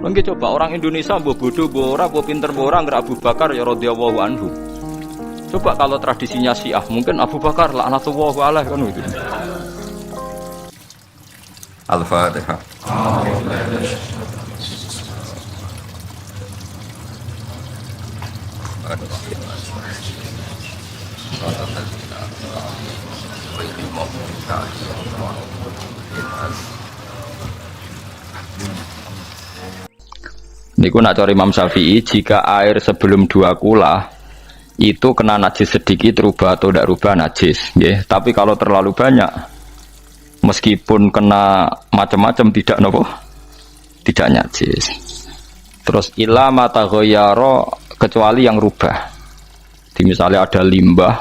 Mungkin coba orang Indonesia mbok bodoh, mbok ora, mbok pinter, mbok ora nggak Abu Bakar ya radhiyallahu anhu. Coba kalau tradisinya Syiah, mungkin Abu Bakar laknatullah alaihi kan gitu. Al-Fatihah. Niku nak cari Imam Syafi'i, jika air sebelum 2 kula itu kena najis sedikit rubah atau tidak rubah najis, ya. Tapi kalau terlalu banyak, meskipun kena macam-macam tidak nopo, tidak najis. Terus ila mata ghayyara, kecuali yang rubah. Di misalnya ada limbah,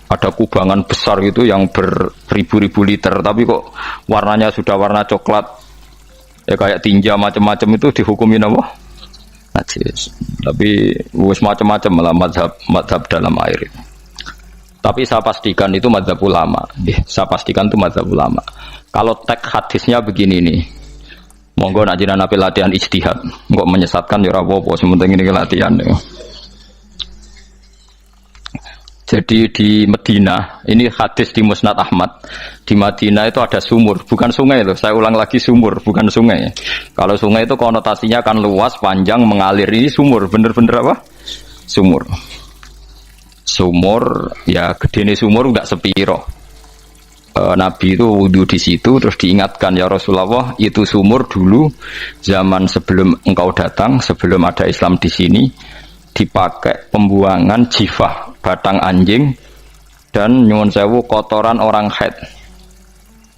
ada kubangan besar gitu yang beribu-ribu liter, tapi kok warnanya sudah warna coklat, ya kayak tinja macam-macam, itu dihukumin apa? Najis. Tapi wis macam-macam lah mazhab dalam air. Tapi saya pastikan itu mazhab ulama. Saya pastikan itu mazhab ulama. Kalau teks hadisnya begini nih, monggo nak jenengan ape latihan ijtihad, kok menyesatkan ya ora apa-apa, sementing ini latihan ya. Jadi di Madinah, ini hadis di Musnad Ahmad. Di Madinah itu ada sumur, bukan sungai loh. Saya ulang lagi, sumur, bukan sungai. Kalau sungai itu konotasinya kan luas, panjang, mengalir. Ini sumur, bener-bener apa? Sumur. Sumur, ya gedene sumur enggak sepiro. Nabi itu wudu di situ, terus diingatkan, ya Rasulullah, itu sumur dulu zaman sebelum engkau datang, sebelum ada Islam di sini, dipakai pembuangan jifah, batang anjing, dan nyuwun sewu kotoran orang haid.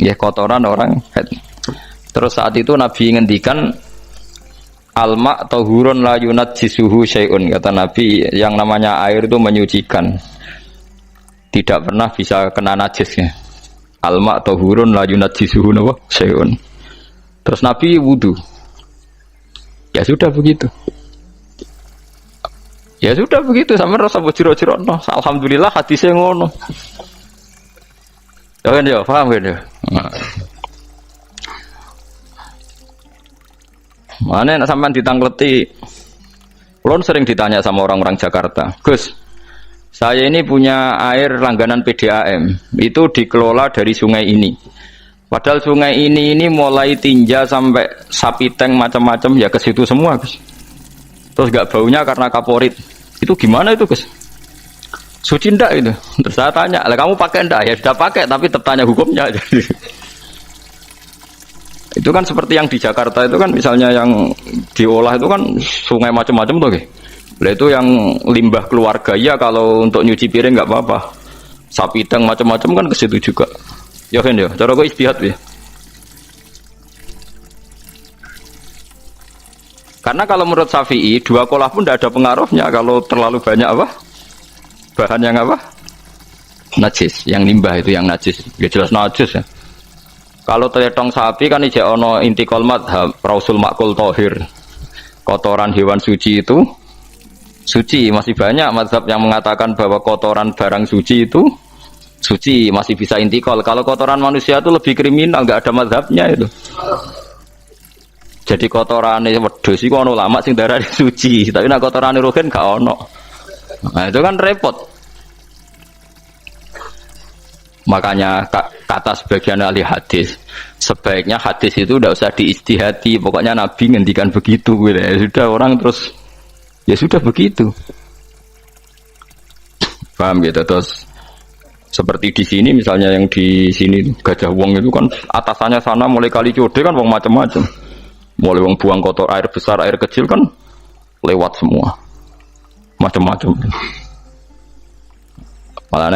Ya, kotoran orang haid. Terus saat itu Nabi ngendikan alma tahurun la yunajjisuhu syai'un, kata Nabi, yang namanya air itu menyucikan, tidak pernah bisa kena najisnya. Alma tahurun la yunajjisuhu syai'un. Terus Nabi wudu. Ya sudah begitu. Ya sudah begitu, sampai rasa bojiro-jiro no. Alhamdulillah hadisnya ngono. Ya kan ya, paham kan ya? Mana nak sampean ditangkleti? Kulon sering ditanya sama orang-orang Jakarta, Gus, saya ini punya air langganan PDAM, itu dikelola dari sungai ini. Padahal sungai ini mulai tinja sampai sapi tank macam-macam ya ke situ semua, Gus. Terus gak baunya karena kaporit. Itu gimana itu, Gus? Suci ndak itu? Terus saya tanya, lah kamu pakai ndak? Ya sudah pakai, tapi tetap tanya hukumnya. Itu kan seperti yang di Jakarta itu kan, misalnya yang diolah itu kan sungai macam-macam tuh, Gus. Lah itu yang limbah keluarga ya, kalau untuk nyuci piring nggak apa-apa. Sapi tank macam-macam kan ke situ juga. Ya kan ya, cara gue istihad ya. Karena kalau menurut Syafi'i 2 kolah pun tidak ada pengaruhnya kalau terlalu banyak apa? Bahan yang apa? Najis, yang limbah itu yang najis. Ya jelas najis ya. Kalau teletong sapi kan ijek ono intikal madhab rausul makul tohir. Kotoran hewan suci itu suci. Masih banyak madhab yang mengatakan bahwa kotoran barang suci itu suci, masih bisa intikal. Kalau kotoran manusia itu lebih kriminal, nggak ada madhabnya itu. Jadi kotorane wedhus iku ana ulama sing darani suci, tapi nek kotorane rohen gak ono. Nah, itu kan repot. Makanya kata sebagian ahli hadis, sebaiknya hadis itu tidak usah diistihati, pokoknya Nabi ngendikan begitu gitu. Ya sudah, orang terus ya sudah begitu. Paham gitu. Terus seperti di sini misalnya, yang di sini Gajah Wong itu kan atasannya sana mulai kali code kan wong macam-macam. Mulai wong buang kotor, air besar, air kecil kan lewat semua, macam-macam.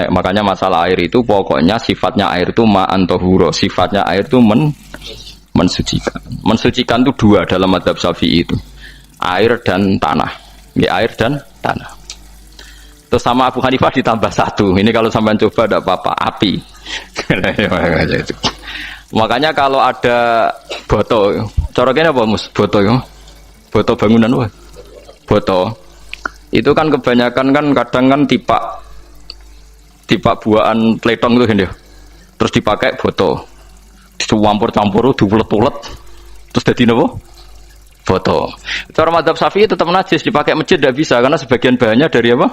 Makanya masalah air itu pokoknya sifatnya air itu ma'an tahura, sifatnya air itu mensucikan. Mensucikan itu 2 dalam mazhab Syafi'i itu, air dan tanah. Ya, air dan tanah. Terus sama Abu Hanifah ditambah 1. Ini kalau sampean coba tidak apa-apa, api. Makanya kalau ada boto, coroknya apa mus? Boto ya, boto bangunan wah, boto. Itu kan kebanyakan kan kadang kan tipak buahan pletong itu kan ya. Terus dipakai boto, dicampur-campur, diulet-ulet, terus jadi apa? foto. Cara mazhab Syafi'i tetap najis, dipakai masjid tidak bisa karena sebagian bahannya dari apa?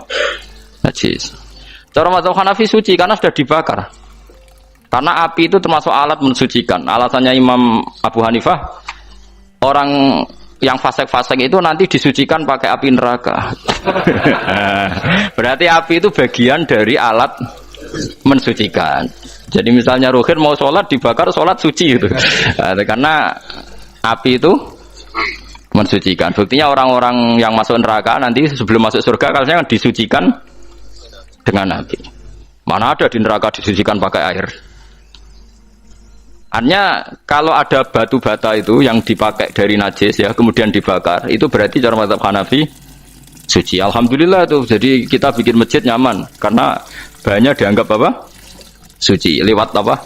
Najis. Cara mazhab Hanafi suci karena sudah dibakar. Karena api itu termasuk alat mensucikan. Alasannya Imam Abu Hanifah, orang yang fasik-fasik itu nanti disucikan pakai api neraka. Berarti api itu bagian dari alat mensucikan. Jadi misalnya Ruhin mau sholat dibakar, sholat suci itu. Karena api itu mensucikan. Buktinya orang-orang yang masuk neraka nanti sebelum masuk surga kalau disucikan dengan api. Mana ada di neraka disucikan pakai air? Hanya kalau ada batu bata itu yang dipakai dari najis ya kemudian dibakar itu berarti cara mazhab Hanafi suci. Alhamdulillah tuh. Jadi kita bikin masjid nyaman karena bahannya dianggap apa? Suci. Lewat apa?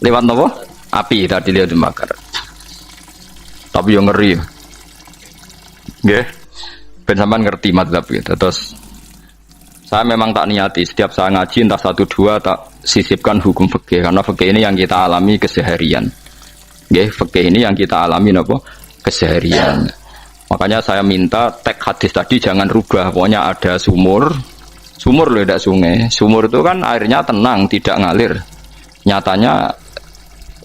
Lewat apa? Api tadi dia dibakar. Tapi yang ngeri. Nggih. Ben sampean ngerti mazhab gitu. Terus saya memang tak niati setiap saya ngaji entah 1-2 tak sisipkan hukum fikih karena fikih ini yang kita alami keseharian. Nggih, fikih ini yang kita alami napa? Keseharian. Makanya saya minta teks hadis tadi jangan rubah. Pokoknya ada sumur loh tidak sungai. Sumur itu kan airnya tenang, tidak ngalir. Nyatanya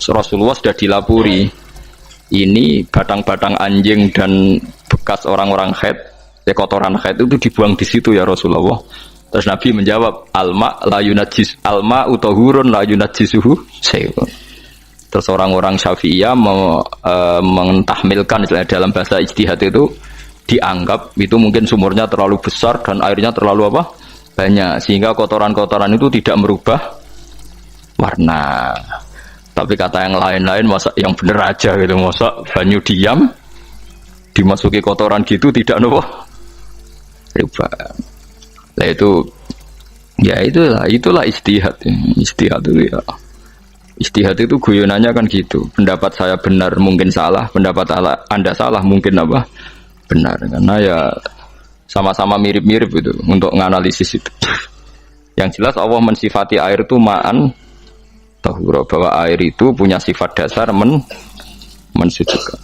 Rasulullah sudah dilapuri. Ini batang-batang anjing dan bekas orang-orang haid, kotoran haid itu dibuang di situ ya Rasulullah. Terus Nabi menjawab, alma utahurun la yunajjisuhu syai'un. Terus orang-orang Syafi'iyah mentahmilkan dalam bahasa ijtihad itu dianggap itu mungkin sumurnya terlalu besar dan airnya terlalu apa? Banyak sehingga kotoran-kotoran itu tidak merubah warna. Tapi kata yang lain-lain masa yang bener aja gitu, masa banyu diam dimasuki kotoran gitu tidak nopo rubah. Nah itu ya itulah ijtihad. Ijtihad itu ya. Ijtihad itu guyonannya kan gitu. Pendapat saya benar mungkin salah, pendapat Anda salah mungkin apa? Benar. Karena ya sama-sama mirip-mirip itu untuk menganalisis itu. Yang jelas Allah mensifati air itu ma'an tahura, bahwa air itu punya sifat dasar mensucikan.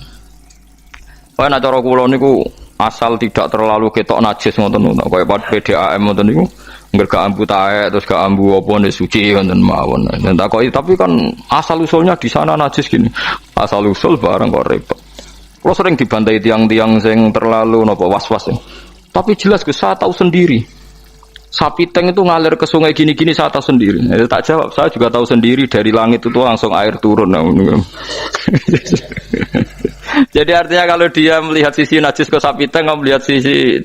Wah, nak cara kula niku asal tidak terlalu ketok najis ngoten niku, kaya PDAM ngoten niku, enggak gak ambu taek terus gak ambu apa nek suci ngoten mawon. Dan takoki tapi kan asal usulnya di sana najis gini. Asal usul barang kok repot. Kula sering dibantai tiang-tiang sing terlalu napa was-was. Tapi jelas saya tahu sendiri. Sapi teng itu ngalir ke sungai gini-gini saya tahu sendiri. Tak jawab, saya juga tahu sendiri dari langit itu langsung air turun. Jadi artinya kalau dia melihat sisi najis ke sapi teng, melihat sisi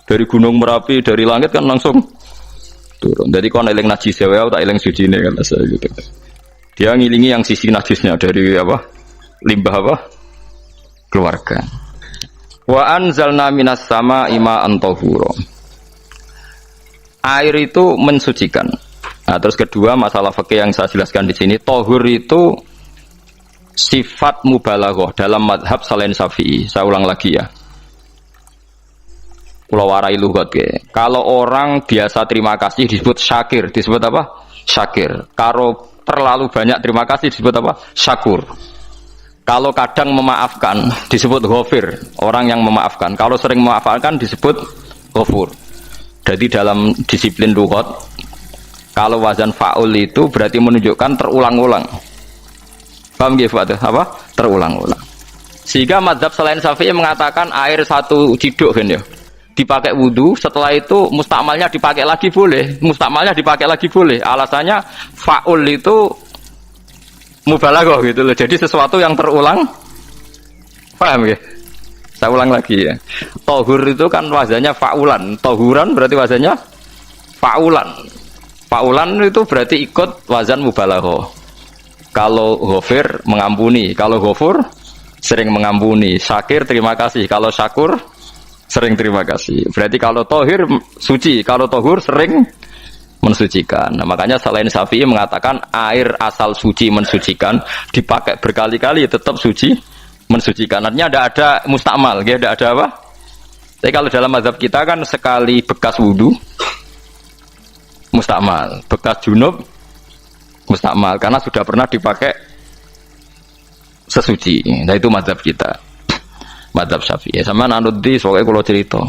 dari gunung Merapi dari langit kan langsung turun. Jadi kalau eling najis ya, tak eling suci ini kan saya gitu. Dia ngilingi yang sisi najisnya dari apa? Limbah apa? Keluarga. Wa anzalna minas sama ima antahuro. Air itu mensucikan. Nah, terus kedua masalah fikih yang saya jelaskan di sini, tohur itu sifat mubalaghah dalam madhab selain Syafi'i. Saya ulang lagi ya. Pulau warai lugat ya. Kalau orang biasa terima kasih disebut syakir, disebut apa? Syakir. Kalau terlalu banyak terima kasih disebut apa? Syakur. Kalau kadang memaafkan disebut ghafir, orang yang memaafkan. Kalau sering memaafkan disebut ghafur. Jadi dalam disiplin lughat, kalau wazan fa'ul itu berarti menunjukkan terulang-ulang. Paham nggih Pak? Apa? Terulang-ulang. Sehingga mazhab selain Syafi'i mengatakan air satu ciduk kan ya. Dipakai wudu, setelah itu mustakmalnya dipakai lagi boleh. Mustakmalnya dipakai lagi boleh. Alasannya fa'ul itu mubalaghah gitu loh. Jadi sesuatu yang terulang. Paham nggih? Saya ulang lagi ya. Tohur itu kan wazannya fa'ulan. Tohuran berarti wazannya fa'ulan. Fa'ulan itu berarti ikut wazan mubalaghah. Kalau ghafir mengampuni, kalau ghafur sering mengampuni. Syakir terima kasih, kalau syakur sering terima kasih. Berarti kalau tohir suci, kalau tohur sering mensucikan. Nah, makanya selain Syafi'i mengatakan air asal suci mensucikan, dipakai berkali-kali tetap suci mensucikan. Artinya tidak ada mustakmal, ya, tidak ada apa. Tapi kalau dalam mazhab kita kan sekali bekas wudu mustakmal, bekas junub mustakmal karena sudah pernah dipakai sesuci. Nah itu mazhab kita. Madzhab Syafi'i. Sama anut di soalnya kalau cerita.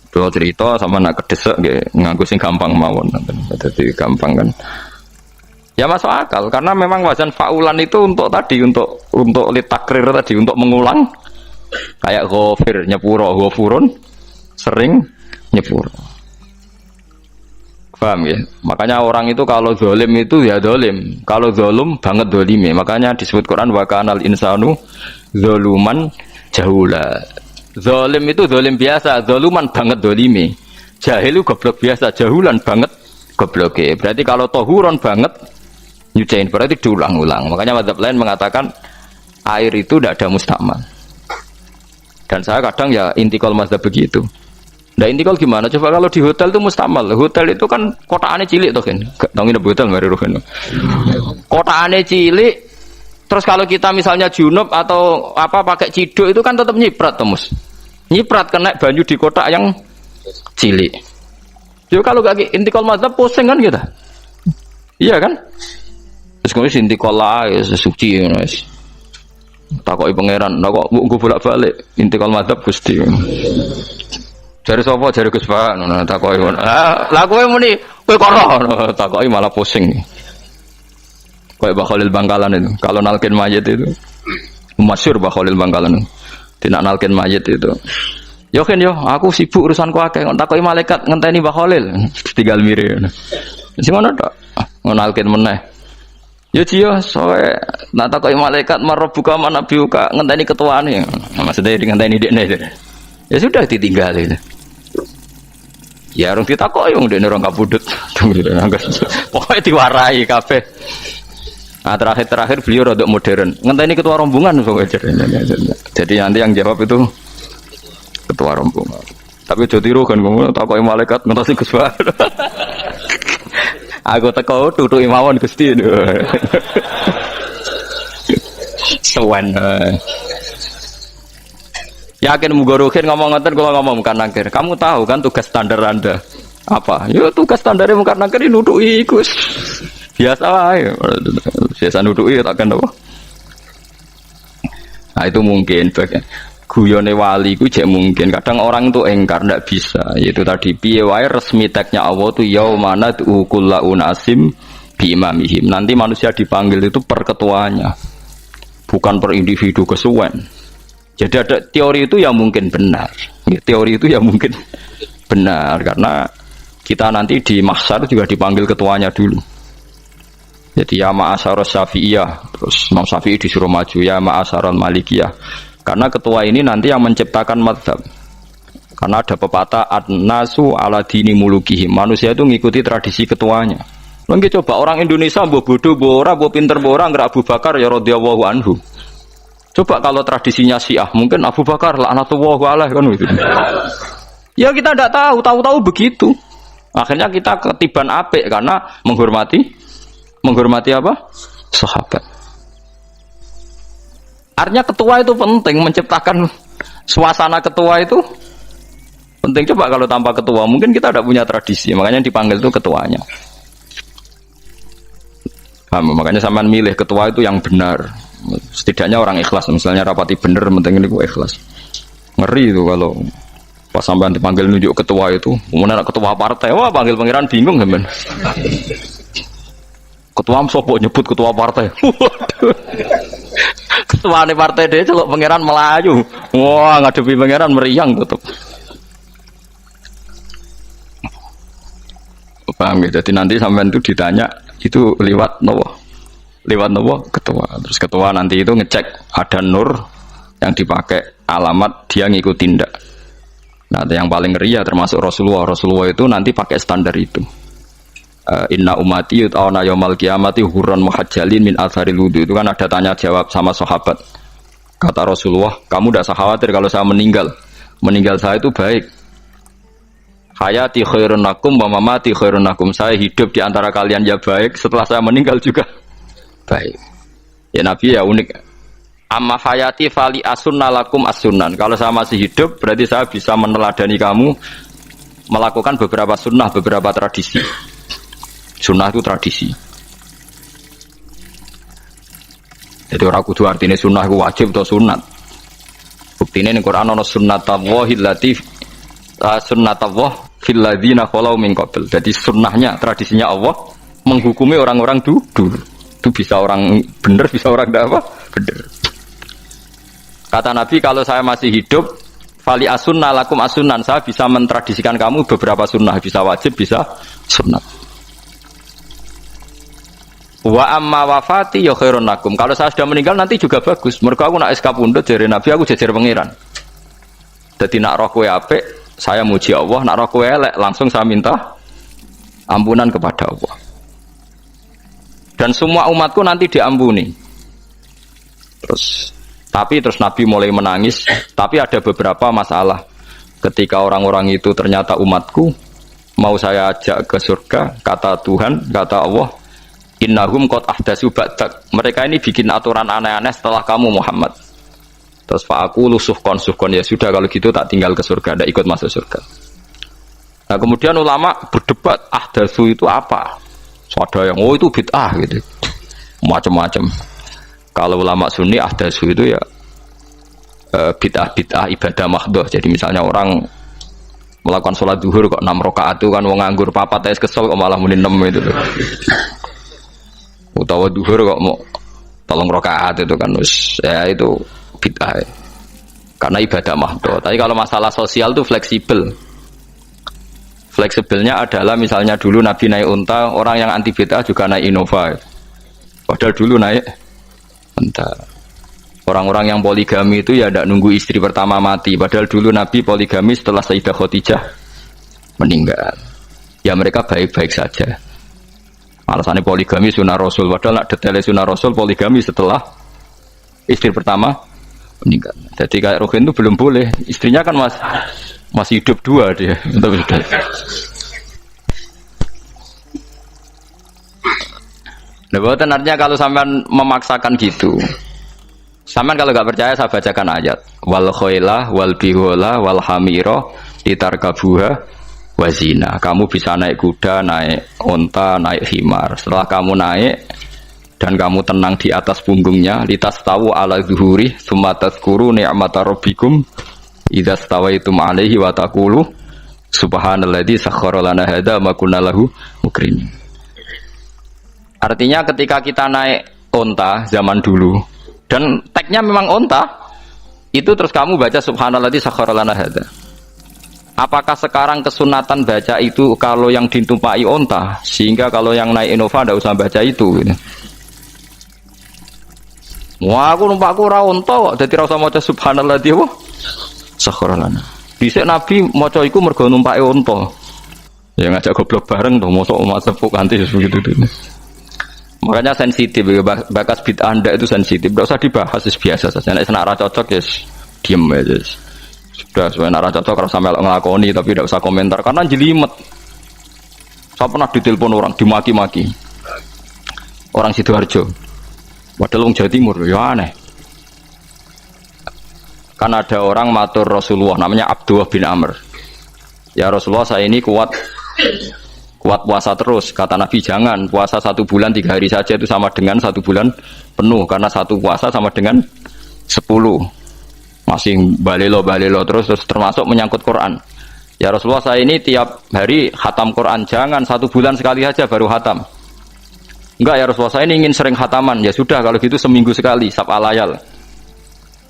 Kalau cerita sama nak kedesek nggih nganggo sing gampang mawon. Jadi gampang kan. Ya masuk akal karena memang wazan faulan itu untuk tadi untuk litakrir tadi untuk mengulang kayak ghafir nyepuro ghafurun sering nyepuro. Paham ya? Makanya orang itu kalau zalim itu ya zalim. Kalau zalum banget zalime. Makanya disebut Quran wa kanal insanu zaluman jahula. Zalim itu zalim biasa, zaluman banget zalime. Jahil itu goblok biasa, jahulan banget gobloke. Berarti kalau tohuron banget nyuciin berarti diulang-ulang. Makanya madzhab lain mengatakan air itu tidak ada mustakmal. Dan saya kadang ya intikal madzhab begitu. Nah intikal gimana? Coba kalau di hotel itu mustakmal. Hotel itu kan kotaannya cilik toh kan. Tangin hotel mari rohen. Kotaannya cilik. Terus kalau kita misalnya junub atau apa pakai ciduk itu kan tetap nyiprat temus. Nyiprat kena banyu di kotak yang cilik. Jadi kalau gak intikal mazhab pusing kan kita. Iya kan? Terus kemudian intikal lah ya suci guys. Takoki pangeran, kok gue bolak-balik intikal mazhab Gusti. Jare sapa jare Gus Pak ngono takoki. Lah kowe muni kowe kok ora takoki malah pusing. Kayak Mbah Khalil Bangkalan itu. Kalau nalkin mayit itu masyhur Mbah Khalil Bangkalan. Tidak nalkin mayit itu. Yo kan yo, aku sibuk urusanku akeh. Takoki malaikat ngenteni Mbah Khalil. Tinggal mire. Sing ngono tok. Nalkin meneh. Yo ciyo soe nak takoki malaikat marbuka manabiuka ngenteni ketuane. Maksudnya ngenteni dekne. Ya sudah ditinggal itu. Ya orang ditakoki wong dekne orang kabudut. Pokoke diwarai kabeh. Nah, terakhir beliau rodok modern. Ngenteni ketua rombongan pokoknya. Jadi nanti yang jawab itu ketua rombongan. Tapi aja tiru kan ngono takoki malaikat ngentosi Gus Pak. Aku teko tutuki mawon Gusti. Sowan. Yakin mugorokin ngomong ngoten kula ngomong bukan nangkir. Kamu tahu kan tugas standar Anda apa? Ya tugas standarnya bukan nangkir nutuki iku. Biasa wae. Biasa nutuki tak kan apa. Nah itu mungkin bagian guyone wali ku jek mungkin. Kadang orang itu engkar ndak bisa. Yaitu tadi piye wae resmi teknya Allah tu yaumana kullu unasim bi imamihim. Nanti manusia dipanggil itu per ketuanya. Bukan per individu kesuwen. Jadi ada teori itu yang mungkin benar. Ya, teori itu yang mungkin benar karena kita nanti di mahsyar juga dipanggil ketuanya dulu. Jadi ya ma'asyarus syafi'iyah. Terus Imam Syafi'i disuruh maju ya ma'asyarul malikiyah. Karena ketua ini nanti yang menciptakan mazhab. Karena ada pepatah an-nasu ala dini mulukihim. Manusia itu mengikuti tradisi ketuanya. Lagi coba orang Indonesia mbok bodoh mbok ora mbok pinter mbok ora nggak Abu Bakar ya radhiyallahu anhu. Coba kalau tradisinya Syiah mungkin Abu Bakar laknatullah alaihi kan gitu. Ya kita tidak tahu begitu. Akhirnya kita ketiban apik karena menghormati apa? Sahabat. Artinya ketua itu penting, menciptakan suasana ketua itu penting. Coba kalau tanpa ketua, mungkin kita tidak punya tradisi. Makanya dipanggil itu ketuanya. Makanya sampean milih ketua itu yang benar. Setidaknya orang ikhlas. Misalnya rapati bener, penting ini gue ikhlas. Ngeri itu kalau pas sampean dipanggil nunjuk ketua itu. Kemudian ketua partai, wah panggil pangeran bingung kan? Ketua sopo nyebut ketua partai. Ketua nih partai dia celok pangeran Melayu. Wah ngadepi pangeran meriang tutup. Paham ya? Jadi nanti sampean itu ditanya itu lewat nopo ketua. Terus ketua nanti itu ngecek ada nur yang dipakai alamat dia ngikutin ndak. Nah yang paling ngeri ya termasuk Rasulullah itu nanti pakai standar itu. Inna umati yut'auna yaumal qiyamati hurran muhajjalin min atharil wudu. Itu kan ada tanya jawab sama sahabat. Kata Rasulullah, kamu tidak usah khawatir kalau saya meninggal. Meninggal saya itu baik. Hayati khairun lakum wa mamati khairun lakum. Saya hidup di antara kalian ya baik, setelah saya meninggal juga baik. Ya Nabi ya unik. Amma hayati fali asunna lakum as-sunan. Kalau saya masih hidup berarti saya bisa meneladani kamu melakukan beberapa sunnah, beberapa tradisi. Sunnah itu tradisi. Jadi orang kudu artinya sunnah itu wajib atau sunat. Buktine ning Quran ana sunnatallahi allati sunnatullah fil ladzina khalau min qabl. Jadi sunnahnya, tradisinya Allah menghukumi orang-orang dulu. Itu bisa orang benar, bisa orang tidak apa? Benar. Kata Nabi, kalau saya masih hidup, fali asunna lakum asunan, saya bisa mentradisikan kamu beberapa sunnah, bisa wajib, bisa sunnah. Wa amma wafati ya khairun lakum. Kalau saya sudah meninggal nanti juga bagus. Mergo aku nak SK pundhut jare Nabi, aku jejer pangeran. Dadi nak roh kowe apik, saya muji Allah, nak roh kowe elek, langsung saya minta ampunan kepada Allah. Dan semua umatku nanti diampuni. Tapi terus Nabi mulai menangis. Tapi ada beberapa masalah. Ketika orang-orang itu ternyata umatku, mau saya ajak ke surga, kata Tuhan, kata Allah, innahum qad ahdatsu ba'dak. Mereka ini bikin aturan aneh-aneh setelah kamu Muhammad. Terus fa'aqulu suhqan, ya sudah kalau gitu tak tinggal ke surga, tidak ikut masuk surga. Nah kemudian ulama berdebat ahdatsu itu apa? So, ada yang itu bid'ah gitu, macam-macam. Kalau ulama Sunni ahdatsu itu ya bid'ah ibadah mahdhah. Jadi misalnya orang melakukan sholat zuhur kok 6 rakaat itu kan wong nganggur papat kesel kok malah muni 6 itu. Utawa zuhur kok mau 3 rakaat itu kan ya itu bid'ah. Karena ibadah mahdhah. Tapi kalau masalah sosial itu fleksibel. Fleksibelnya adalah misalnya dulu Nabi naik unta, orang yang anti bid'ah juga naik Innova. Padahal dulu naik unta. Orang-orang yang poligami itu ya tidak nunggu istri pertama mati. Padahal dulu Nabi poligami setelah Sayyidah Khadijah meninggal. Ya mereka baik-baik saja. Alasannya poligami sunnah Rasul. Padahal nak detailnya sunnah Rasul poligami setelah istri pertama meninggal. Jadi kayak Ruhin itu belum boleh. Istrinya kan masih hidup 2 dia. Nah, bukan artinya kalau sampean memaksakan gitu. Sampean kalau nggak percaya saya bacakan ayat. Wal khailah wal bihola wal hamira litarkabuha wazina. Kamu bisa naik kuda, naik onta, naik himar. Setelah kamu naik dan kamu tenang di atas punggungnya, litas tahu ala zuhuri, sumatas kuru ni'mata rabbikum. Idza stawaitum alaihi wa taqulu subhanalladzi sakhkhara lana hadza ma kunna lahu muqrinin. Artinya ketika kita naik onta zaman dulu dan tagnya memang onta, itu terus kamu baca subhanalladzi sakhkhara lana hadza. Apakah sekarang kesunatan baca itu kalau yang ditumpai onta, sehingga kalau yang naik Innova tidak usah baca itu gitu. Wah, aku numpakku ora onta kok, dadi ora usah maca subhanalladzi wa sakharalana. Dhisik Nabi maca iku mergo numpake unta. Ya ngajak goblok bareng to, mosok umat sepuh kanthi begitu. Makanya sensitif, bakas bid'ah ndak itu sensitif. Enggak usah dibahas, biasa saja. Nek ora cocok ya diem aja. Sudah, sebenarnya ora cocok kalau sampai ngelakoni tapi tidak usah komentar karena jelimet. Saya pernah ditelepon orang, dimaki-maki. Orang Sidoarjo. Padahal wong Jawa Timur, ya aneh. Kan ada orang matur Rasulullah namanya Abdullah bin Amr. Ya Rasulullah, saya ini kuat puasa terus. Kata Nabi, jangan puasa 1 bulan 3 hari saja itu sama dengan 1 bulan penuh. Karena 1 puasa sama dengan 10. Masih balelo terus termasuk menyangkut Quran. Ya Rasulullah, saya ini tiap hari khatam Quran. Jangan 1 bulan sekali saja baru khatam. Enggak ya Rasulullah, saya ini ingin sering khataman. Ya sudah kalau gitu seminggu sekali sab'al layal.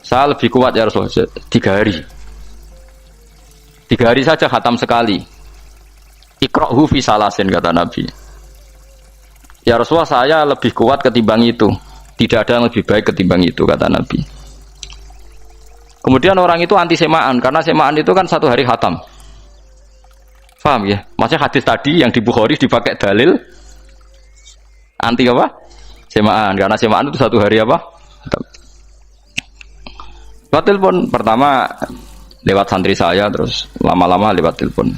Saya lebih kuat ya Rasulullah, 3 hari. 3 hari saja khatam sekali. Iqra'hu fi salasin, kata Nabi. Ya Rasulullah, saya lebih kuat ketimbang itu. Tidak ada yang lebih baik ketimbang itu, kata Nabi. Kemudian orang itu anti semaan, karena semaan itu kan 1 hari khatam. Paham ya? Maksudnya hadis tadi yang di Bukhari dipakai dalil anti apa? Semaan, karena semaan itu 1 hari apa? Khatam. Lewat telepon pertama lewat santri saya, terus lama-lama lewat telepon.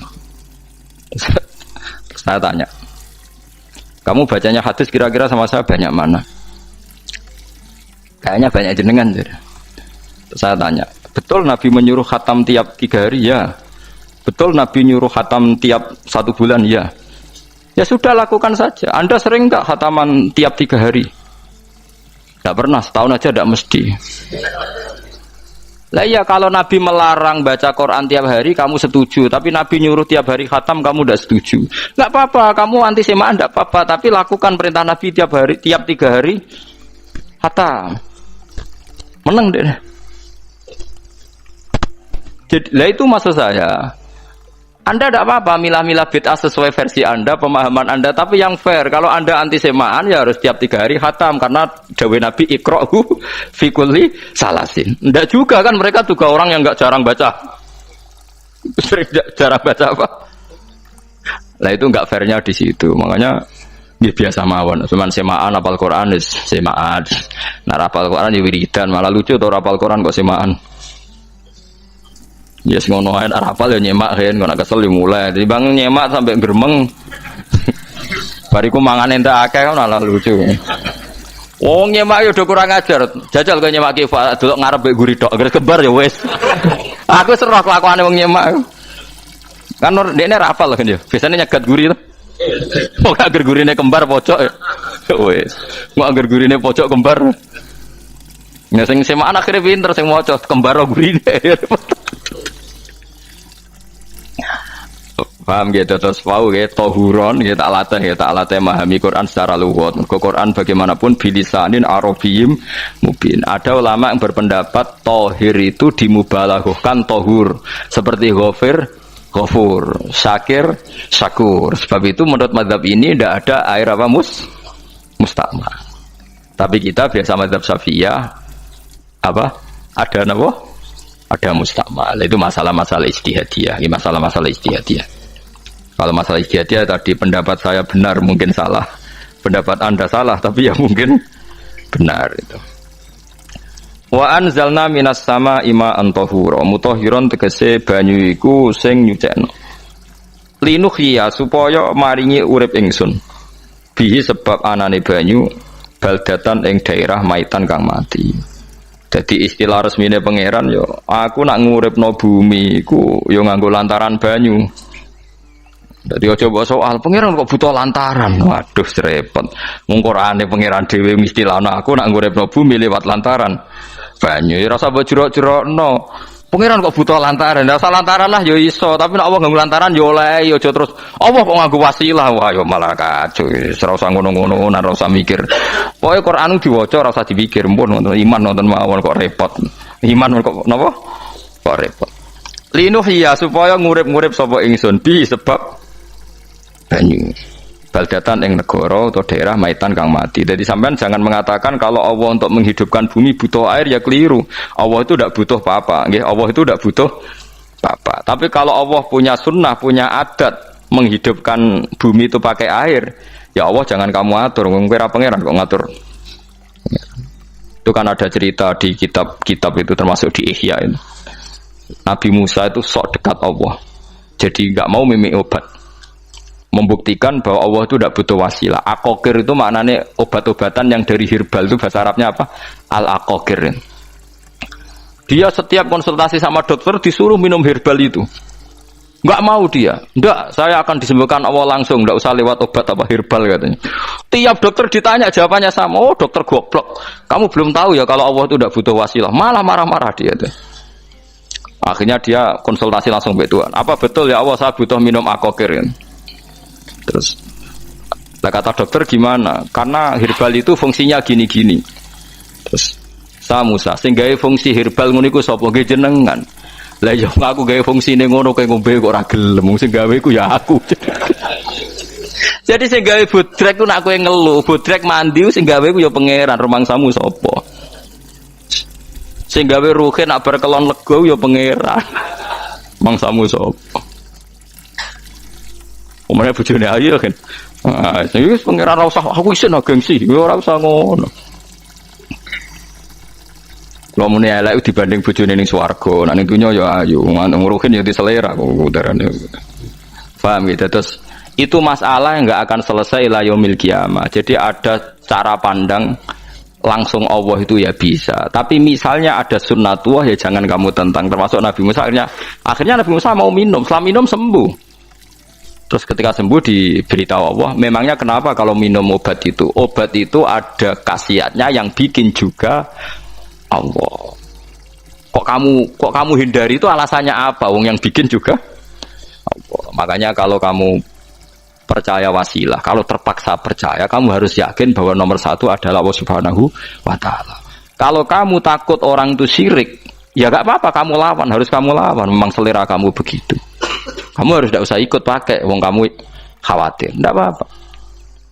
Terus saya tanya, kamu bacanya hadis kira-kira sama saya banyak mana? Kayaknya banyak jenengan. Terus saya tanya, betul Nabi menyuruh khatam tiap 3 hari? Ya. Betul Nabi nyuruh khatam tiap 1 bulan? Ya. Ya sudah, lakukan saja. Anda sering enggak khataman tiap 3 hari? Enggak pernah, setahun aja enggak mesti. Lah iya kalau Nabi melarang baca Quran tiap hari kamu setuju, tapi Nabi nyuruh tiap hari khatam kamu tidak setuju. Enggak apa-apa, kamu anti semaan enggak apa-apa, tapi lakukan perintah Nabi tiap hari, tiap 3 hari khatam. Menang deh. Jadi, lah itu maksud saya. Anda tidak apa-apa milah-milah bid'ah sesuai versi Anda, pemahaman Anda, tapi yang fair. Kalau Anda anti semaan ya harus tiap 3 hari khatam karena dawuh Nabi iqra'hu fi kulli salasin. Tidak juga kan mereka juga orang yang enggak jarang baca. Jarang baca apa? Lah itu enggak fairnya di situ. Makanya ya biasa mawon. Cuman semaan apal Quran wis semaan. Nah apal Quran ya wiridan, malah lucu to apal Quran kok semaan. Ya yes, ngono ae arapal ya nyemak kan ngono kesel mulai. Jadi bang nyemak sampai gremeng. Bariku mangan entek akeh kan malah lucu. Wong nyemak yo do kurang ajar. Jajal kok nyemak ki delok ngarep mbek guri tok, gres kebar ya wis. Aku serah kelakuane wong nyemak. Kan dekne ra apal kan ya. Biasane nyegat guri to. Kok agar gurine kembar pojok ya. Wis. Kok agar gurine pojok kembar. Ya sing semak akhire pinter sing maca kembar gurine. Paham gitu terus pau gitu tohuron gitu tak latih memahami Quran secara luwat. Quran bagaimanapun bilisanin arabiyyin mubin. Ada ulama yang berpendapat tohir itu dimubalaghahkan tohur seperti ghafir ghafur, syakir syakur. Sebab itu menurut mazhab ini tidak ada air apa mustakmal. Tapi kita biasa mazhab Syafi'iyah apa? Ada apa? Ada mustakmal. Itu masalah-masalah ijtihadiyah. Ini masalah-masalah ijtihadiyah. Kalau masalah ijtihadiyah tadi pendapat saya benar mungkin salah, pendapat Anda salah tapi ya mungkin benar itu. Wa anzalna minas sama ima antahura mutahhiron tegese banyu iku sing nyucekno. Linuhya supaya maringi urip ingsun. Bihi sebab anane banyu baldatan ing daerah maitan kang mati. Jadi istilah resmine pangeran yo aku nak nguripno bumi iku yo nganggo lantaran banyu. Jadi coba soal pangeran kok butuh lantaran. Waduh repot. Wong Qur'ane pangeran dhewe istilahno aku nak nguripno bumi lewat lantaran banyu. Ya rasa mbok jero-jerokno. Pangeran kok butuh lantaran. Lah lantaran lah ya iso, tapi nek Allah nganggo lantaran ya oleh ya aja terus Allah kok nganggo wasilah. Wah ya malah kacau. Ora usah ngono-ngono, ora usah mikir. Pokoke Qur'an diwaca ora usah dipikir, mpun nonton iman nonton mawon kok repot. Iman kok napa? Kok repot. Linuhya supaya ngurip-ngurip sapa ingsun bi sebab banyu baldatan ing negara atau daerah maitan kang mati. Jadi sampean jangan mengatakan kalau Allah untuk menghidupkan bumi butuh air ya keliru. Allah itu tidak butuh apa-apa, nggih. Allah itu tidak butuh apa-apa. Tapi kalau Allah punya sunnah, punya adat menghidupkan bumi itu pakai air, ya Allah jangan kamu atur. Wong kira pangeran kok ngatur. Itu kan ada cerita di kitab-kitab itu termasuk di Ihya itu. Nabi Musa itu sok dekat Allah. Jadi enggak mau mimik obat. Membuktikan bahwa Allah itu tidak butuh wasilah. Akokir itu maknanya obat-obatan yang dari herbal itu bahasa Arabnya apa? Al-akokir. Dia setiap konsultasi sama dokter disuruh minum herbal itu. Enggak mau dia. Enggak, saya akan disembuhkan Allah langsung, enggak usah lewat obat apa herbal katanya. Tiap dokter ditanya jawabannya sama. Oh, dokter goblok. Kamu belum tahu ya kalau Allah itu tidak butuh wasilah. Malah marah-marah dia tuh. Akhirnya dia konsultasi langsung ke Tuhan. Apa betul ya Allah saya butuh minum akokir? Terus kata dokter gimana? Karena herbal itu fungsinya gini-gini. Terus Musa sing gawe fungsi herbal ngono iku sapa nggih jenengan. Lah yo aku gawe fungsine ngono kowe ngombe kok ora gelem. Sing gawe iku ya aku. Jadi sing gawe bodrek ku nak kowe ngeluh, bodrek mandi sing gawe ku ya pangeran, rumangsamu sapa? Sing gawe ruhe nak berkelon lego ya pangeran. Mangsamu sapa? Omane bojone ayo kan. Ah, wis pangeran ora usah aku isin gengsi, ora usah ngono. Lha muni elek dibanding bojone ning swarga, nek ning donya ya ayo, nguruhin ya diselera kok udarane. Paham gitu terus itu masalah yang enggak akan selesai ila yaumil kiamah. Jadi ada cara pandang langsung Allah itu ya bisa. Tapi misalnya ada sunnatullah ya jangan kamu tentang termasuk Nabi Musa akhirnya Nabi Musa mau minum, setelah minum sembuh. Terus ketika sembuh diberitahu Allah, memangnya kenapa kalau minum obat itu? Obat itu ada khasiatnya yang bikin juga Allah. Kok kamu hindari itu alasannya apa? Wong yang bikin juga Allah. Makanya kalau kamu percaya wasilah, kalau terpaksa percaya, kamu harus yakin bahwa nomor satu adalah Allah Subhanahu wa Ta'ala. Kalau kamu takut orang itu syirik, ya gak apa-apa, kamu lawan, harus kamu lawan. Memang selera kamu begitu. Kamu harus tidak usah ikut pakai, wong kamu khawatir, tidak apa-apa.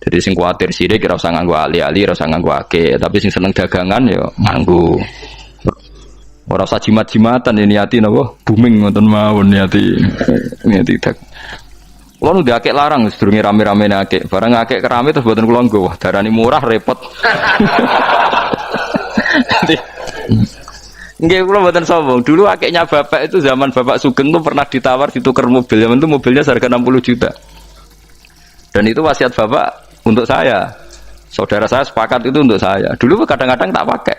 Jadi sing khawatir syirik, ora usah nganggo ali-ali, ora usah nganggo ake, tapi sing seneng dagangan ya nganggo. Ora usah jimat-jimatan ya niati napa? Booming ngoten mawon niati dak. Kulo nu diakek larang sedurunge rame-rame akek. Barang akek kerame terus mboten kula nggo. Wah, darani murah repot. Nggih kula mboten sombong. Dulu akeknya bapak itu zaman Bapak Sugeng tuh pernah ditawar ditukar mobil. Zaman itu mobilnya harga 60 juta. Dan itu wasiat bapak untuk saya. Saudara saya sepakat itu untuk saya. Dulu kadang-kadang tak pakai.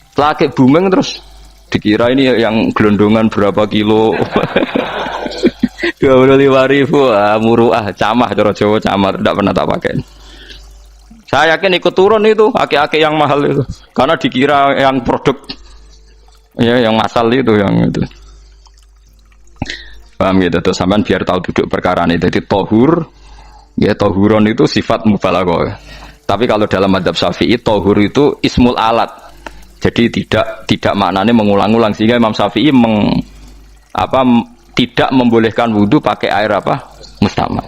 Setelah akek booming terus dikira ini yang gelondongan berapa kilo. 25.000 muruah camah cara Jawa camah tidak pernah tak pakai. Saya yakin ikut turun itu aki-aki yang mahal itu karena dikira yang produk ya yang masal itu yang itu. Paham gitu tuh sampean biar tahu duduk perkara ini. Jadi tohur ya tohuron itu sifat mubalaghah. Tapi kalau dalam mazhab Syafi'i tohur itu ismul alat. Jadi tidak maknanya mengulang-ulang sehingga Imam Syafi'i tidak membolehkan wudu pakai air apa? Mustamal.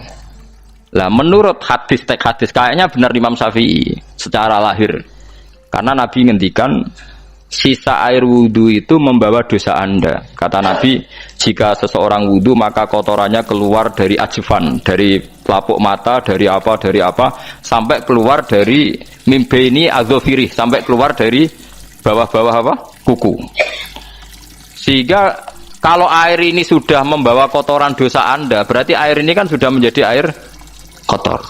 Lah menurut hadis kayaknya benar Imam Syafi'i secara lahir. Karena Nabi ngendikan sisa air wudu itu membawa dosa Anda. Kata Nabi, jika seseorang wudu maka kotorannya keluar dari ajfan, dari pelapuk mata, dari apa sampai keluar dari mimbaini adzofiri, sampai keluar dari bawah-bawah apa? Kuku. Sehingga kalau air ini sudah membawa kotoran dosa Anda, berarti air ini kan sudah menjadi air kotor.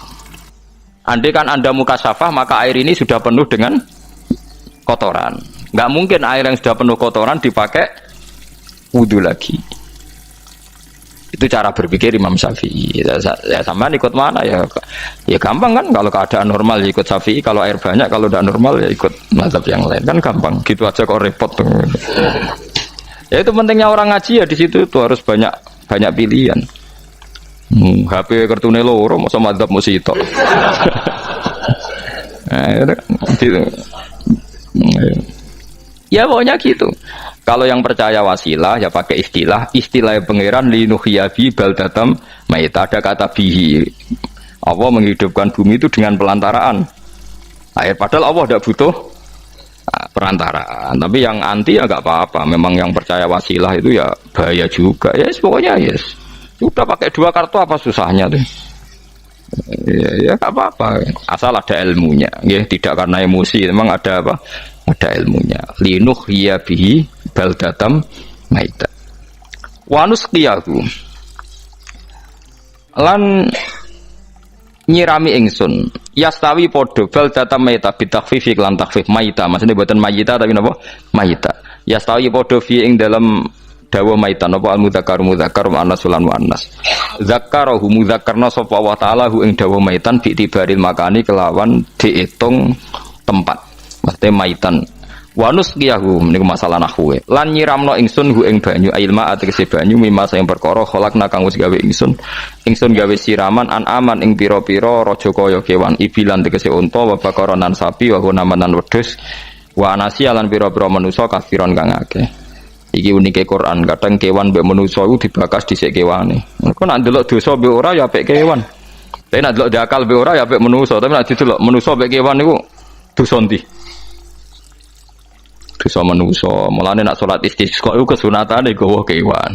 Andai kan Anda mukasyafah, maka air ini sudah penuh dengan kotoran. Nggak mungkin air yang sudah penuh kotoran dipakai wudu lagi. Itu cara berpikir Imam Syafi'i. Ya sama ikut mana ya? Ya gampang kan kalau keadaan normal ya ikut Syafi'i, kalau air banyak, kalau tidak normal ya ikut mazhab yang lain kan gampang. Gitu aja kok repot tuh. Ya itu pentingnya orang ngaji ya di situ tuh harus banyak pilihan. HP kartune loro masa madzhab musito. Ya pokoknya gitu. Kalau yang percaya wasilah ya pakai istilah pangeran linuhyabi baldatam maita, ada kata bihi. Allah menghidupkan bumi itu dengan pelantaraan air, padahal Allah tidak butuh perantaraan. Tapi yang anti ya nggak apa-apa. Memang yang percaya wasilah itu ya bahaya juga. Yes, pokoknya yes. Sudah pakai dua kartu apa susahnya tuh? Ya nggak apa-apa. Asal ada ilmunya. Ya tidak karena emosi. Memang ada apa? Ada ilmunya. Linuh ya bihi baldatam maita. Wanus qiyahu. Lan nyirami ingsun yastawi podo baldatam maita bitakfifi lan takfif maita, maksudnya buatan mayita tapi napa maita. Yastawi podo fi ing dalam dawa maita napa al mudzakkar muannas lan muannas. Zakkarahu mudzakkarna sapa wa ta'ala hu ing dawa maitan bi tibaril makani kelawan diitung tempat. Maksudnya maitan. Wanus qiyahu niku masalah nahwu. Lan nyiramno ingsun hu ing banyu ilma ategese banyu mimma sing perkara kholakna kang wis gawe ingsun gawe siraman an aman ing pira-pira raja kaya kewan ibilan tegese unta wa bakaronan sapi wa hunamanan wedhus wa anasi lan pira-pira manusa kafiron kang akeh. Iki unike Quran, kadang kewan mbek manusa iku dibakas dhisik kewane. Engko nek ndelok dosa mbek ora ya apik kewan. Tapi nek ndelok diakal mbek ora ya apik manusa, tapi nek didelok manusa mbek kewan niku dosa ndi? Dosa manusa. Mulane nek salat istisqa iku kesunatane gawa kewan.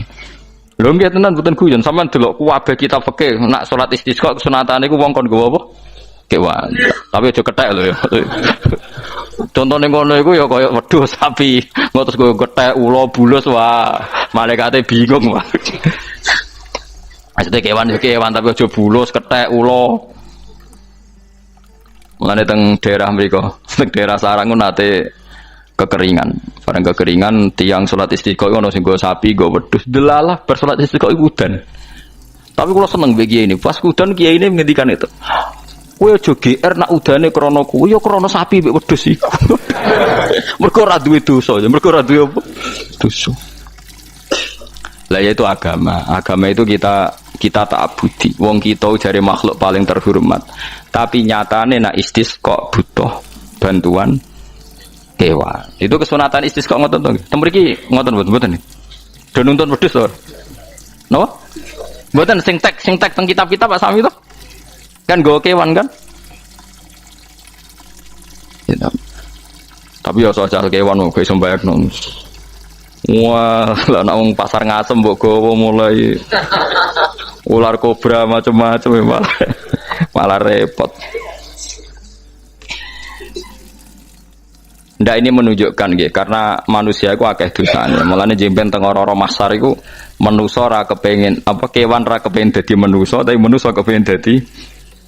Lho nggih tenan mboten guyon, sampean delok kabeh kitab fikih nek salat istisqa kesunatane iku wong kon gawa apa? Kewan. Tapi aja kethek lho ya. Contohnya ngono iku ya kaya wedhus sapi, terus gue gethek ula bulus wah, malaikate bingung wah. Maksudnya kewan tapi aja bulus, kethek ula. Mulane teng daerah mriku, teng daerah Sarang nate kekeringan. Barang kekeringan tiang salat istiqo ono sing go sapi, go wedhus. Delalah bar salat istiqo iku udan. Tapi kula seneng mbek kiai ini. Pas udan kiai ini ngendikan itu. Kowe aja GR nak udane krana kuwi ya krana sapi mek wedhus iku. Mergo ora duwe dosa, mergo ora duwe apa? Dosa. Lah ya itu agama. Agama itu kita ta'abudi. Wong kita jare makhluk paling terhormat. Tapi nyatane nak istisqa butuh bantuan kewan. Itu kesunatan istisqa ngoten to. Tem mriki ngoten mboten. Do nuntun wedhus to. Napa? Mboten sing tek teng kitab-kitab Pak Sami to. Kan nggo kewan kan? Ya. Tapi ya soal kewan kok iso mbayakno. Wah, lah nek wong pasar ngasem mbok gowo mulai ular kobra macam-macam malah repot. Ndak ini menunjukkan nggih karena manusia iku akeh dosane. Mulane jemben teng ora-ora mahsyar iku manusa ora kepengin apa kewan ora kepengin dadi manusa tapi manusa kepengin dadi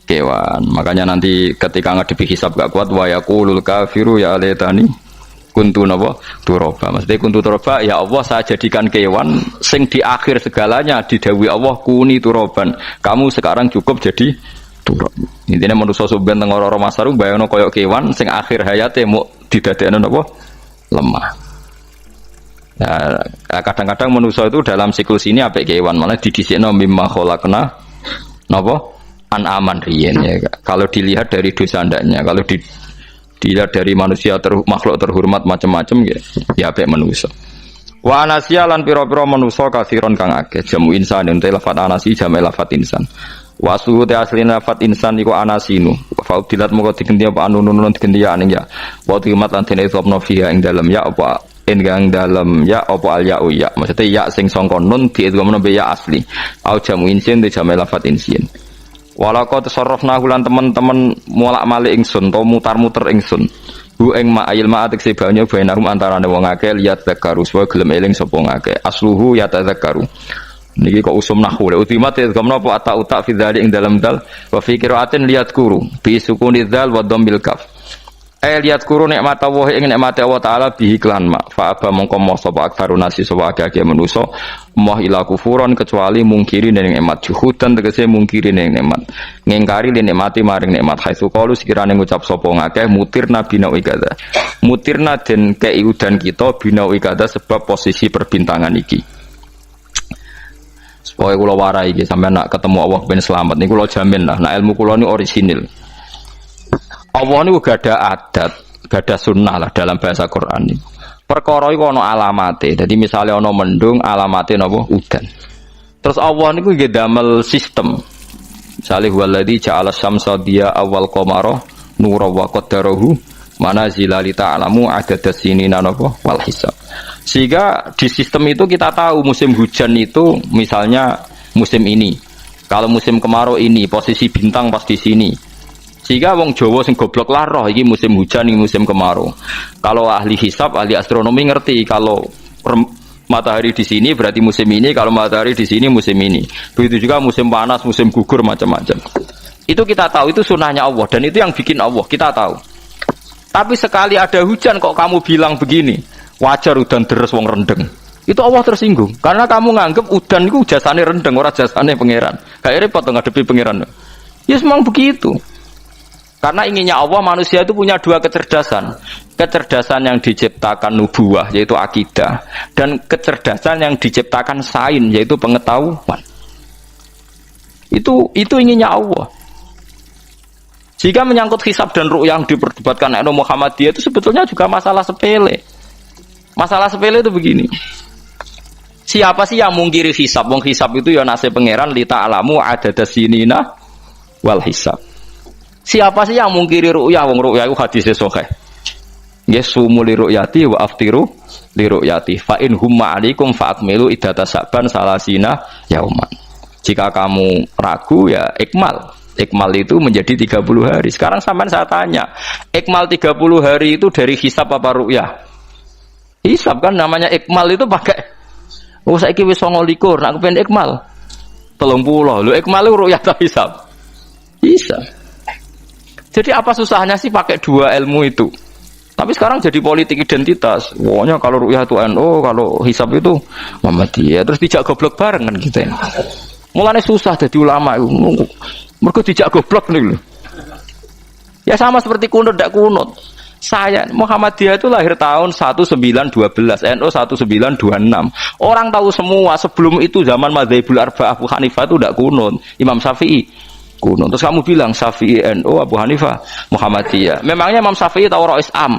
kewan. Makanya nanti ketika ngadepi hisab gak kuat wa yaqulul kafiru ya laitani kuntu napa turaba. Maksudnya kuntu turaba ya Allah saya jadikan kewan sing di akhir segalanya didhawuhi Allah kuni turaban. Kamu sekarang cukup jadi turab. Intine manusa sampeyan teng ora-ora masaru bayangno kaya kewan sing akhir hayate mau didadekno napa lemah. Nah, kadang-kadang manusa itu dalam siklus ini apik kewan malah didhisikno mimma khalaqna napa an-aman riyen ya. Kalau dilihat dari dosa ndaknya, kalau dilihat dari manusia makhluk terhormat macam-macam ya apik manusa. Wa anasiya lan pira-pira manusa kasiron kang akeh jamu insan ente lafat anasi jamu lafat insan. Wa suhu te aslina lafat insan iku anasinu. Fa udilat moko digendi apa anunun digendi ya ning ya. Wa timat lan dene sopno fiha ing dalem ya apa enggang dalem ya apa al ya ya. Maksudnya ya sing sangka nun diidghamno be ya asli. Au jamu insin te jamu lafat insin. Walaqad tasarrafna lan teman-teman molak-malik ingsun to mutar-muter ingsun. Bu ing ma'il ma'atik sebanya bainahum antarane wong akeh liat zakaru supaya gelem eling sapa ngakeh. Asluhu ya tadzakaru. Niki kok usum nahwu le ultimat gamna apa ata uta fi dzalik ing dalam dal wa fi qiraatin liat kuru bi sukuni dzal wa dhammil kaf. Liat kuru nikmat Allah ing nikmat Allah taala bihi klan ma fa aba mongko moh sapa aktarun nasi sapa akeh manusa moh ila kufuran kecuali mungkiri ning nikmat juhudan tegese mungkiri ning nikmat ngingkari ning nikmati maring nikmat haitsu qalu sekirane ngucap sapa ngakeh mutirna bina ikada mutirna den kei udan kita bina ikada sebab posisi perbintangan iki. Supaya kula warai iki sampeyan nak ketemu Allah ben selamat niku kula jamin lah nak ilmu kula ni orisinil. Allah ini gak ada adat, gak ada sunnah lah dalam bahasa Quran ini. Perkara itu ada alamatnya. Jadi misalnya ada mendung, alamatnya apa? Udan. Terus Allah ini juga damel sistem. Misalnya huwaladzi ja'ala syamsa diya awal qamara nura wa qaddarahu manazila li ta'lamu adadas sinina napa wal hisab. Sehingga di sistem itu kita tahu musim hujan itu misalnya musim ini. Kalau musim kemarau ini posisi bintang pas di sini. Sehingga wong Jawa sing goblok lah roh iki musim hujan iki musim kemarau. Kalau ahli hisab, ahli astronomi ngerti kalau matahari di sini berarti musim ini, kalau matahari di sini musim ini. Begitu juga musim panas, musim gugur macam-macam. Itu kita tahu, itu sunnahnya Allah dan itu yang bikin Allah, kita tahu. Tapi sekali ada hujan kok kamu bilang begini, wajar udan deres wong rendeng. Itu Allah tersinggung karena kamu nganggep udan itu jasane rendeng, ora jasane pangeran. Kayak repot ngadepi pangeran. Ya memang begitu. Karena inginnya Allah manusia itu punya dua kecerdasan. Kecerdasan yang diciptakan nubuwah yaitu akidah dan kecerdasan yang diciptakan sains yaitu pengetahuan. Itu inginnya Allah. Jika menyangkut hisab dan ru'yah yang diperdebatkan oleh Muhammadiyah itu sebetulnya juga masalah sepele. Masalah sepele itu begini. Siapa sih yang mungkiri hisab? Wong hisab itu ya nasib pangeran li ta'lamu adadas sinina wal hisab. Siapa sih yang mungkiri ru'yah? Wong ru'yah itu hadisnya sahih. Yasumu li ru'yati wa aftiru li ru'yati. Fa in humma 'alaikum fa akmilu iddata sa'ban salasina yauman. Jika kamu ragu ya ikmal. Ikmal itu menjadi 30 hari. Sekarang sampean saya tanya, ikmal 30 hari itu dari hisab apa ru'yah? Hisab kan namanya ikmal itu pakai saiki wis 29, nak kepen ikmal 30. Lho ikmal itu ru'yah ta hisab? Bisa. Jadi apa susahnya sih pakai dua ilmu itu? Tapi sekarang jadi politik identitas. Pokoknya kalau ru'yah itu NU, kalau hisab itu Muhammadiyah. Terus dijak goblok bareng kan kita. Mulane susah jadi ulama itu. Mergo dijak goblok nih lho. Ya sama seperti kunut tidak kunut. Saya Muhammadiyah itu lahir tahun 1912, NU 1926. Orang tahu semua sebelum itu zaman Madzhabul Arba'ah Abu Hanifah itu tidak kunut, Imam Syafi'i kunut. Terus kamu bilang Syafi'i NU, Abu Hanifah Muhammadiyah. Memangnya Imam Syafi'i tahu Rois Am?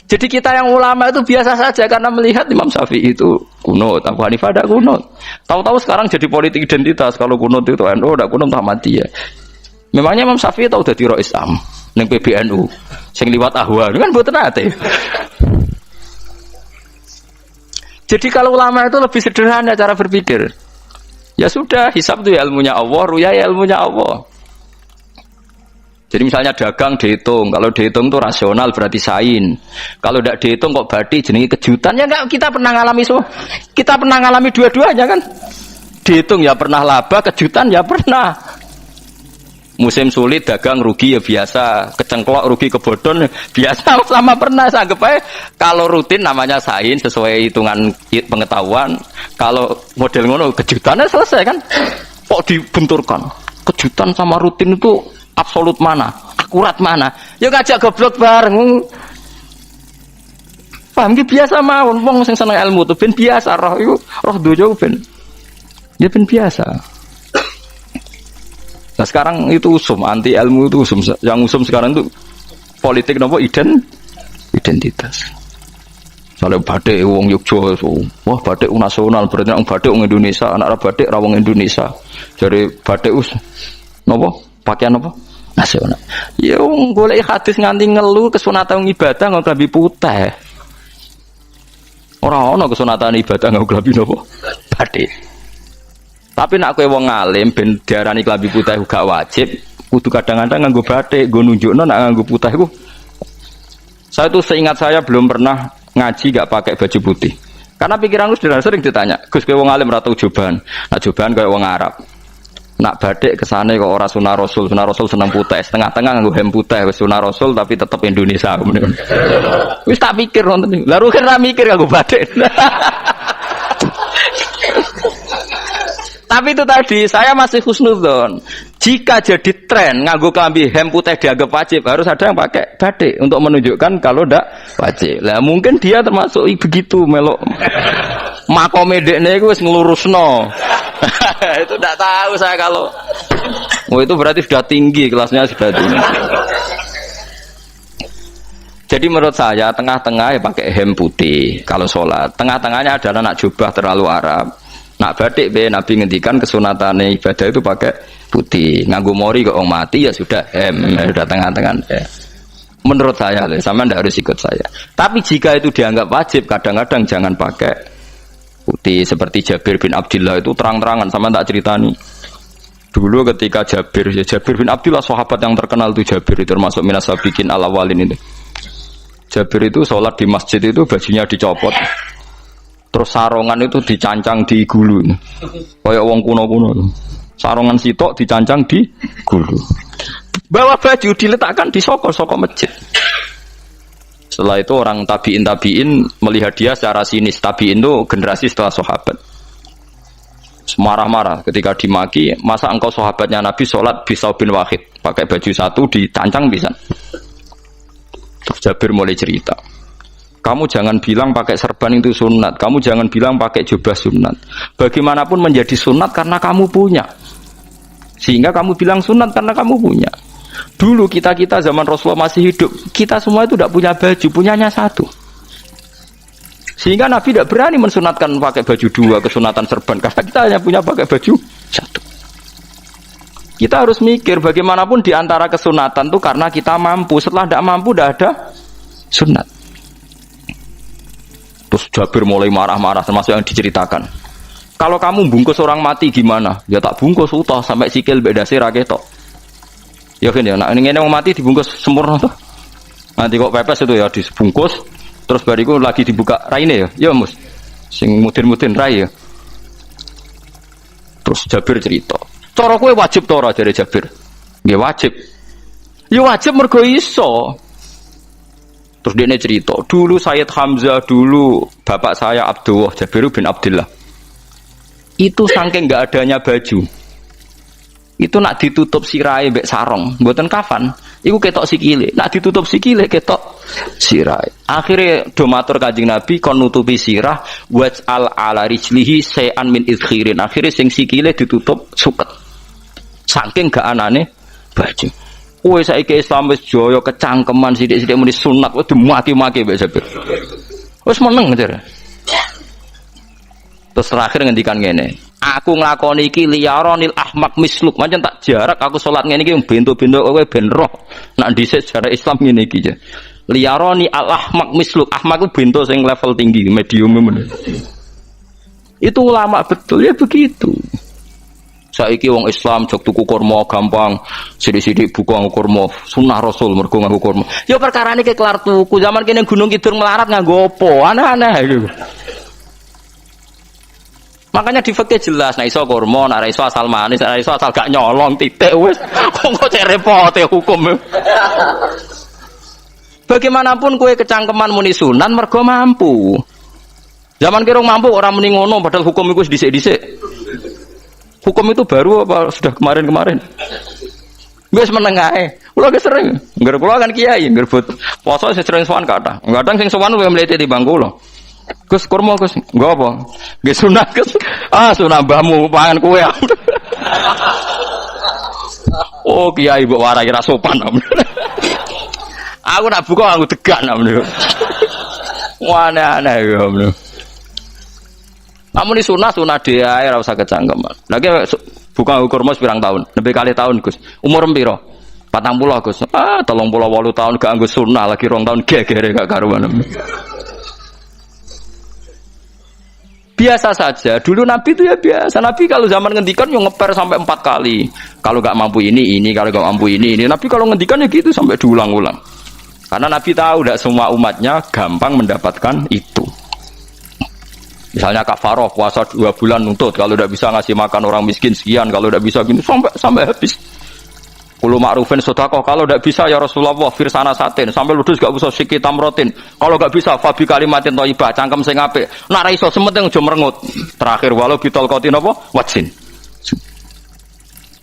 Jadi kita yang ulama itu biasa saja karena melihat Imam Syafi'i itu kunut, Abu Hanifah tidak kunut. Tahu-tahu sekarang jadi politik identitas kalau kunut itu NU, tidak kunut Muhammadiyah. Memangnya Imam Syafi'i tahu dadi Rois Am ning PBNU sing liwat ahwa kan mboten ate. Jadi kalau ulama itu lebih sederhana cara berpikir. Ya sudah, hisab itu ya ilmunya Allah, ruya ya ilmunya Allah. Jadi misalnya dagang dihitung, kalau dihitung itu rasional berarti sain. Kalau tidak dihitung kok berarti jenenge kejutan ya enggak, kita pernah ngalami semua. Kita pernah ngalami dua-duanya kan. Dihitung ya pernah laba, kejutan ya pernah. Musim sulit dagang rugi ya biasa, kecengklok rugi kebodhon biasa sama pernah. Saya anggap aja kalau rutin namanya sain sesuai hitungan pengetahuan. Kalau model ngono kejutannya selesai kan. Kok dibenturkan? Kejutan sama rutin itu absolut mana? Akurat mana? Ya ngajak goblok bareng. Paham ki biasa mawon wong sing seneng ilmu tuh ben biasa roh iku roh dojo ben. Ya ben biasa. Nah sekarang itu usum, anti ilmu itu usum. Yang usum sekarang itu politik nopo identitas. Soalnya batik wong Yogyo, wah batik nasional, berarti orang batik wong Indonesia, anak batik rawong Indonesia. Jadi batik nopo pakaian nopo nasional. Ya wong golek hadis nganti ngeluh kesunatan ibadah nggo klambi putih. Ora ana kesunatan ibadah nggo klambi nopo batik. Tapi nak kowe wong alim ben diarani klambi putih gak wajib, kudu kadang-kadang nganggo batik, nggo nunjukno nak nganggo putih iku. Saya tuh seingat saya belum pernah ngaji gak pakai baju putih. Karena pikiranku sederhana, sering ditanya, "Gus kowe wong alim ora tau joban." Nah joban koyo wong Arab. Nak batik kesane kok ora sunah Rasul seneng putih, setengah-tengah nganggo hem putih wis sunah Rasul tapi tetep Indonesia. Wis tak pikir nonton. Lah rugen ra mikir nganggo batik. Tapi itu tadi, saya masih husnudzon. Jika jadi tren nganggo klambi hem putih dianggap wajib, harus ada yang pakai batik untuk menunjukkan kalau ndak wajib. Lah mungkin dia termasuk begitu melok. Makome dekne iku wis nglurusno. Itu ndak tahu saya kalau. Oh itu berarti sudah tinggi, kelasnya sudah tinggi. Jadi menurut saya tengah-tengah ya pakai hem putih kalau sholat. Tengah-tengahnya adalah nak jubah terlalu Arab. Nak batik be Nabi ngendikan kesunatane ibadah itu pakai putih. Nganggo mori kok orang mati ya sudah sudah tengah-tengah. Menurut saya, sama ndak harus ikut saya. Tapi jika itu dianggap wajib, kadang-kadang jangan pakai putih. Seperti Jabir bin Abdullah itu terang-terangan, sama tak ceritani. Dulu ketika Jabir bin Abdullah sahabat yang terkenal itu Jabir itu termasuk minas sabiqin al-awwalin itu. Jabir itu sholat di masjid itu bajunya dicopot. Terus sarongan itu dicancang di gulu. Kayak wong kuno-kuno. Sarongan sitok dicancang di gulu. Bawa baju diletakkan di soko masjid. Setelah itu orang tabiin melihat dia secara sinis. Tabiin itu generasi setelah sahabat. Marah-marah ketika dimaki, masa engkau sahabatnya Nabi sholat bisa bin wahid, pakai baju satu dicancang bisa. Terus Jabir mulai cerita. Kamu jangan bilang pakai serban itu sunat. Kamu jangan bilang pakai jubah sunat. Bagaimanapun menjadi sunat karena kamu punya. Sehingga kamu bilang sunat karena kamu punya. Dulu kita zaman Rasulullah masih hidup, kita semua itu tidak punya baju, punyanya satu. Sehingga Nabi tidak berani mensunatkan pakai baju dua, kesunatan serban. Karena kita hanya punya pakai baju satu. Kita harus mikir bagaimanapun di antara kesunatan itu karena kita mampu. Setelah tidak mampu, tidak ada sunat. Terus Jabir mulai marah-marah termasuk yang diceritakan. Kalau kamu bungkus orang mati gimana? Ya tak bungkus utuh sampai sikil bedase ra ketok. Ya kan ya, nak ngene wong mati dibungkus sempurna tuh. Nanti kok pepes itu ya dibungkus terus bariku lagi dibuka raine ya. Ya Mus. Sing mudin-mudin rai ya. Terus Jabir cerita. Cara kowe wajib to ora jare Jabir? Nggih wajib. Ya wajib mergo iso. Terus dia cerita, dulu Sayyid Hamzah, dulu bapak saya Abdullah, Jabir bin Abdullah. Itu saking nggak adanya baju. Itu nak ditutup sirahe mbek sarong, mboten kafan. Iku ketok sikile. Nak ditutup sikile ketok sirahe. Akhire do matur Kanjeng Nabi kon nutupi sirah waj'al ala rijlihi sayan min idkhirin. Akhire sing sikile ditutup suket. Saking gak anane baju. Kowe saiki Islam wis jaya kecangkeman sithik-sithik muni sunat wis dimaki-maki mbek Jabir. Wis meneng jare. Terus terakhir ngendikan ngene, aku nglakoni iki liyaronil ahmak misluk, pancen tak jarak aku salat ngene iki bento-bento kowe ben roh. Nek dhisik sejarah Islam ngene iki ya. Liyaroni al ahmak misluk, ahmak ku bento sing level tinggi, medium men. Itu ulama betul ya begitu. Saiki wong Islam jog tuku kurma gampang, sithik-sithik buku nganggo kurma, sunah Rasul mergo nganggo kurma. Ya perkara niki kelar tuku, zaman kene Gunung Kidul melarat nganggo apa? Aneh-aneh iki. Makanya di fikih jelas, nek iso kurma, nek iso asal manis, nek iso asal gak nyolong titik wis. Kok cek repote hukum. Bagaimanapun kowe kecangkeman muni sunan mergo mampu. Zaman kira mampu orang muni ngono padahal hukum iku dhisik-dhisik. Hukum itu baru apa sudah kemarin-kemarin? Wis meneng ae. Kula ge sering, ngger kula kan kiai, ngger poso sering sowan kathah. Kadang sing sowan luwih mlete timbang kula. Gus kurma Gus, nggo apa? Nggih sunah Gus. Ah sunah mbahmu pangan kowe. Oh kiai mbok warai ra sopan. Aku nak buka aku tegan namanya. Wah aneh-aneh ya namanya. Namun ini sunah dia ora usah kecangkeman. Lagi buka kurma pirang tahun, lebih kali tahun Gus. Umur piro? 40 Gus. 38 tahun gak anggo sunah lagi 2 tahun gegere gak karuan. Biasa saja. Dulu Nabi itu ya biasa. Nabi kalau zaman ngendikan yang ngeper sampai 4 kali. Kalau gak mampu ini, kalau gak mampu ini. Nabi kalau ngendikan ya gitu sampai diulang-ulang. Karena Nabi tahu tidak semua umatnya gampang mendapatkan itu. Misalnya kafaroh puasa 2 bulan nuntut. Kalau tidak bisa ngasih makan orang miskin sekian. Kalau tidak bisa gini sampai habis. Kulo ma'rufin sedekah, kalau tidak bisa ya Rasulullah firsana satin, sampai ludus gak usah sikit tamrotin. Kalau gak bisa fabi kalimatin thayyibah, cangkem sing apik. Nek ra iso sementing aja merengut. Terakhir walau bitol qatin apa? Wajin.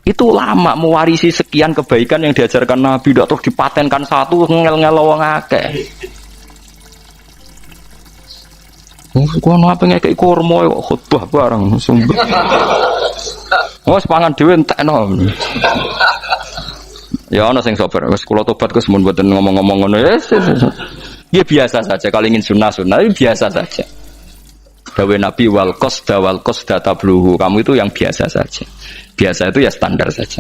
Itu ulama mewarisi sekian kebaikan yang diajarkan Nabi, ndak terus dipatenkan satu ngel-ngel wong akeh. Gua no apa ngekek kurma khutbah bareng sumpah. Wes pangan dhewe entekno. Ya ana sing sabar, wis kula tobat Gus mun mboten ngomong-ngomong ngono ya. Ya biasa saja kalau ingin sunah-sunah biasa saja. Dawe Nabi wal qasda tabluhu. Kamu itu yang biasa saja. Biasa itu ya standar saja.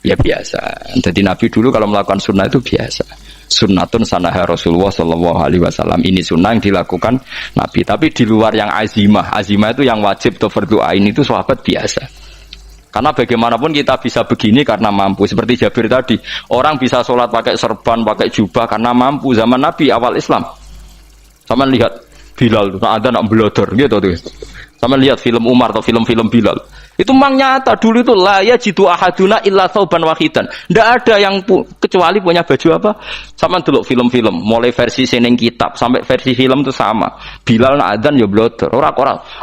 Ya biasa. Jadi Nabi dulu kalau melakukan sunnah itu biasa. Sunnatun sanaha Rasulullah sallallahu alaihi wasallam. Ini sunnah yang dilakukan Nabi. Tapi di luar yang azimah. Azimah itu yang wajib atau fardhu ain itu sahabat biasa. Karena bagaimanapun kita bisa begini karena mampu. Seperti Jabir tadi, orang bisa sholat pakai serban, pakai jubah karena mampu. Zaman Nabi awal Islam. Sama lihat Bilal, ada nak belodor gitu tuh. Sama lihat film Umar atau film-film Bilal. Itu memang nyata dulu itu la yajidu ahaduna illa thawban wahidan. Tidak ada yang kecuali punya baju apa? Sama dulu film-film, mulai versi seneng kitab sampai versi film itu sama. Bilal nak adzan ya blodor, ora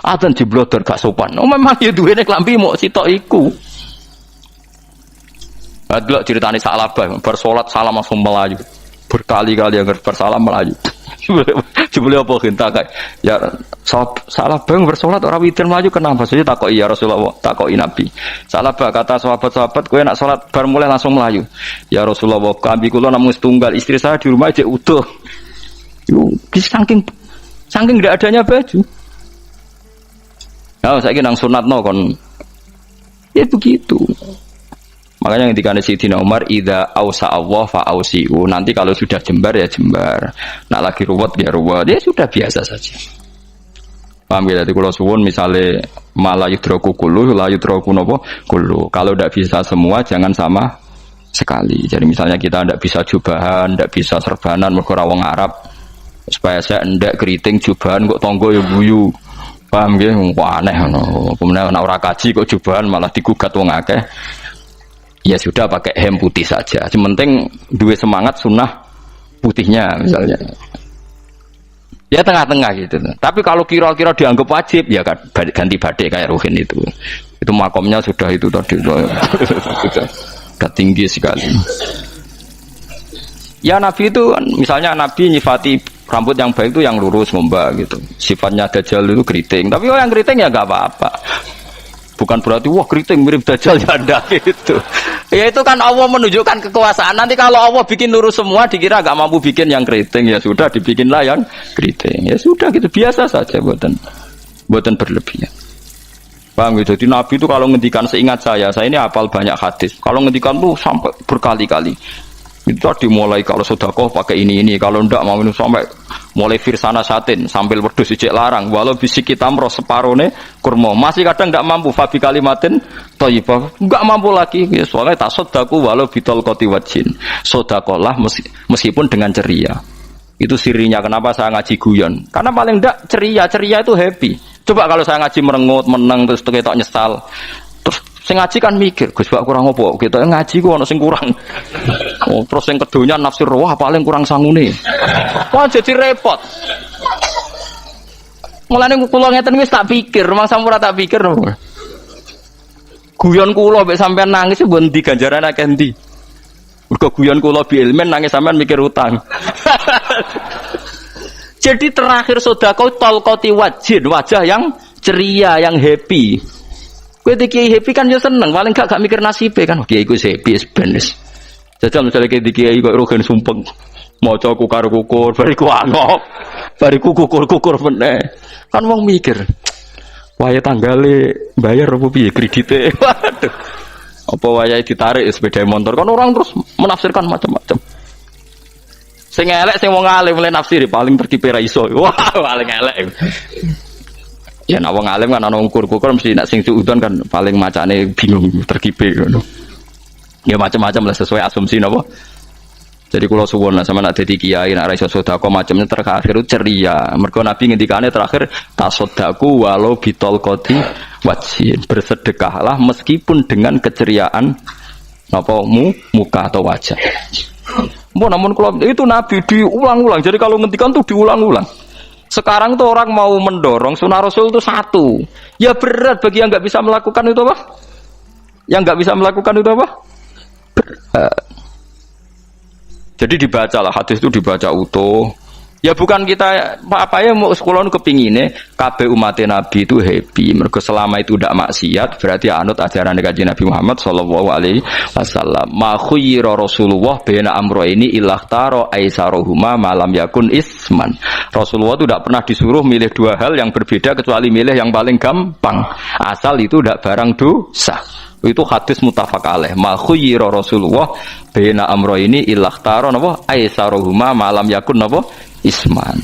adzan di blodor gak sopan. Oh memang ya duwene klambi mok sitok iku. Adlok ceritane Sa'labah bar salat salam langsung melayu. Berkali-kali yang bersalam melayu. Jebule apa genta kae. Ya salah bang bersolat orang witir melayu kenapa? Saya takoki ya Rasulullah, takoki Nabi. Salah bah kata sahabat-sahabat kowe nak salat bar mulai langsung melayu. Ya Rasulullah, kami kula namung setunggal, istri saya di rumah aja utuh. Yo saking tidak adanya baju. Nah, saiki nang sunatno kon. Ya begitu. Makanya ketika Sayyidina Umar idza ausa Allah fa ausiu. Nanti kalau sudah jembar ya jembar. Nak lagi ruwet ya ruwet. Ya sudah biasa saja. Paham ya? Jadi kalau suwun misalnya malah yudraku kullu, la yudraku napa kullu. Kalau tidak bisa semua jangan sama sekali. Jadi misalnya kita tidak bisa jubahan, tidak bisa serbanan mergo ora wong Arab. Supaya saya ndak keriting jubahan kok tonggo ya guyu. Paham nggih? Wah aneh ngono. Kemudian nek ora kaji kok jubahan malah digugat wong akeh. Ya sudah pakai hem putih saja. Yang penting dua semangat sunnah putihnya misalnya. Ya tengah-tengah gitu. Tapi kalau kira-kira dianggap wajib ya kan ganti badai kayak Ruhin itu. Itu makomnya sudah itu tadi sudah tinggi sekali. Ya Nabi itu misalnya Nabi nyifati rambut yang baik itu yang lurus ngombak gitu. Sifatnya Dajjal itu keriting. Tapi yang keriting ya nggak apa-apa. Bukan berarti wah keriting mirip Dajjal ya enggak gitu. Ya itu kan Allah menunjukkan kekuasaan. Nanti kalau Allah bikin lurus semua dikira nggak mampu bikin yang keriting ya sudah dibikinlah yang keriting. Ya sudah gitu biasa saja buatan berlebihan. Paham gitu. Jadi Nabi itu kalau ngendikan seingat saya ini hafal banyak hadis. Kalau ngendikan tuh sampai berkali-kali. Itu tadi mulai kalau sedekah pakai ini, kalau ndak mau minum sampai mulai firsana satin sambil wedhus ijek larang walau bisik tamro separone kurma. Masih kadang ndak mampu fabi kalimatin thayyibah. Enggak mampu lagi. Ya, soalnya tasaddaku walau bitol qoti wajin. Sedekahlah meskipun dengan ceria. Itu sirinya kenapa saya ngaji guyon. Karena paling ndak ceria itu happy. Coba kalau saya ngaji merengut, meneng terus ketok nyesal. Terus sing ngaji kan mikir, Gus bak kurang apa? Kita ngaji ku ono sing kurang. Oh, terus sing kedonya nafsir wah paling kurang sangune. Wah jadi repot. Mulane kula ngeten wis tak pikir, rumang sampura tak pikir. Guyon kula mek sampean nangis mbon ndi ganjaran akeh ndi. Mergo guyon kula bi ilmen nangis sampean mikir utang. Jadi terakhir sedekah talqati wajhin, wajah yang ceria, yang happy. Kowe iki happy kan yo seneng, paling gak mikir nasibe kan. Kiai iku happy benes. Jajal misale kiai kok rogen sumpeng. Maca kukar-kukur, bariku angop. Bariku kukur-kukur meneh. Kan wong mikir. Wae tanggale bayar apa piye kredite. Waduh. Apa wayahe ditarik sepeda motor kan orang terus menafsirkan macam-macam. Sing elek sing wong alim mulai nafsir paling terkipe ra iso. Wah, paling elek. Ya nek wong alim kan ana ukur-ukur mesti nek sing suudon kan paling macane bingung terkipe ngono. Ya macam-macam lah sesuai asumsi napa. Jadi kula suwun lah sama nek dadi kiai nek ra iso sedekah macamnya terakhir ceria. Mergo Nabi ngendikane terakhir tasaddaku walau bitol qoti wajhin. Bersedekahlah meskipun dengan keceriaan napa muka atau wajah. Namun kalau itu Nabi diulang-ulang. Jadi kalau ngendikan tuh diulang-ulang. Sekarang tuh orang mau mendorong sunnah Rasul itu satu. Ya berat bagi yang nggak bisa melakukan itu apa? Yang nggak bisa melakukan itu apa? Berat. Jadi dibacalah hadis itu dibaca utuh. Ya bukan kita apa ya mau sekolah kepingine kabeh umat Nabi itu happy. Mergo selama itu tidak maksiat berarti anut ajaran Kanjeng Nabi Muhammad sallallahu alaihi wasallam. Ma khuyira Rasulullah baina amrayni ilakhtara aisaruhuma malam yakun isman. Rasulullah itu tidak pernah disuruh milih dua hal yang berbeda kecuali milih yang paling gampang. Asal itu tidak barang dosa. Itu hadis muttafaq alaih. Ma khuyira Rasulullah baina amrayni ilakhtara napa aisaruhuma malam yakun napa isman.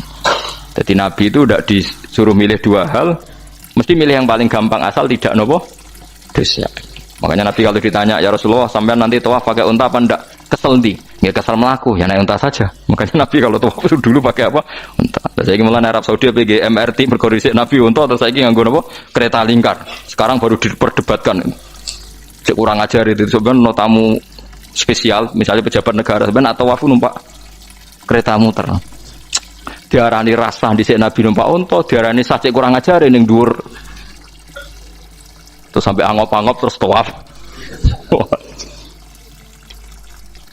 Jadi Nabi itu tidak disuruh milih dua hal, mesti milih yang paling gampang asal tidak nopo dosa. Makanya Nabi kalau ditanya ya Rasulullah sampai nanti tawaf pakai unta apa ndak? Kesel ndi? Ya kesel melaku, ya naik unta saja. Makanya Nabi kalau tawaf dulu pakai apa? Unta. Saiki mulane Arab Saudi PG MRT berkorisik Nabi unta terus saiki nganggo nopo? Kereta lingkar. Sekarang baru diperdebatkan. Cek kurang ajar itu sebenarnya tamu spesial misalnya pejabat negara sebenarnya atau wafu numpak kereta muter. Diarani rasa dhisik Nabi numpak unta, diarani sacik kurang ajar ning dhuwur. Terus sampai angop-angop terus tawaf.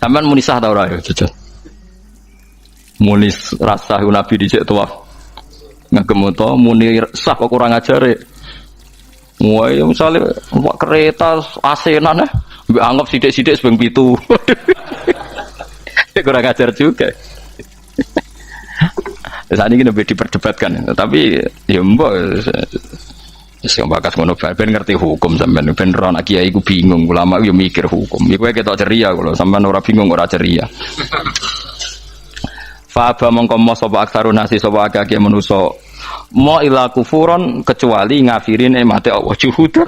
Sampeyan muni sah ta ora ya, jajal. Muni rasa Nabi dhisik tawaf. Ngagem unta muni sah kok kurang ajar. Wah, misalnya numpak kereta asenan mbek anggap sithik-sithik sebeng 7. Kurang ajar juga. Saat ini lebih diperdebatkan, tapi ya mbak, saya bakas ngono, ben ngerti hukum sampean, ben ron kiai ku bingung, ulama yo mikir hukum, iku kita ceria kalau sampean ora bingung ora ceria. Fa mongko mo sapa aksarun nasi sapa akeh manusa, mo ila kufuron kecuali ngafirin nikmate Allah juhudan.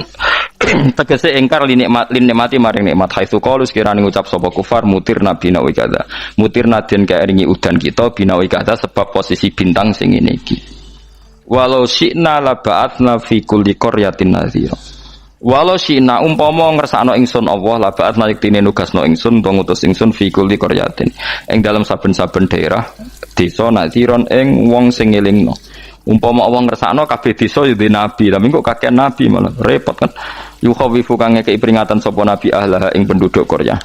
Tegese engkar nikmati maring nikmat haitsu qalu sekirane ngucap sapa kufar mutirna bina wa kadza mutirna den kaeringi udan kita bina wa kadza sebab posisi bintang sing ngene iki walau syi'na la ba'atsna fi kulli qaryatin nadhira walau syi'na umpama ngersakno ingsun Allah la ba'atsna yektine nugasno ingsun utawa ngutus ingsun fi kulli qaryatin ing dalam saben-saben daerah desa nadhiron ing wong sing ngelingno Umpama wong ngersakno kabeh desa ya nabi, tapi kok kakek nabi malah repot kan. Yukhawifu kang ngekeki peringatan sapa nabi ahlah ing penduduk Korea.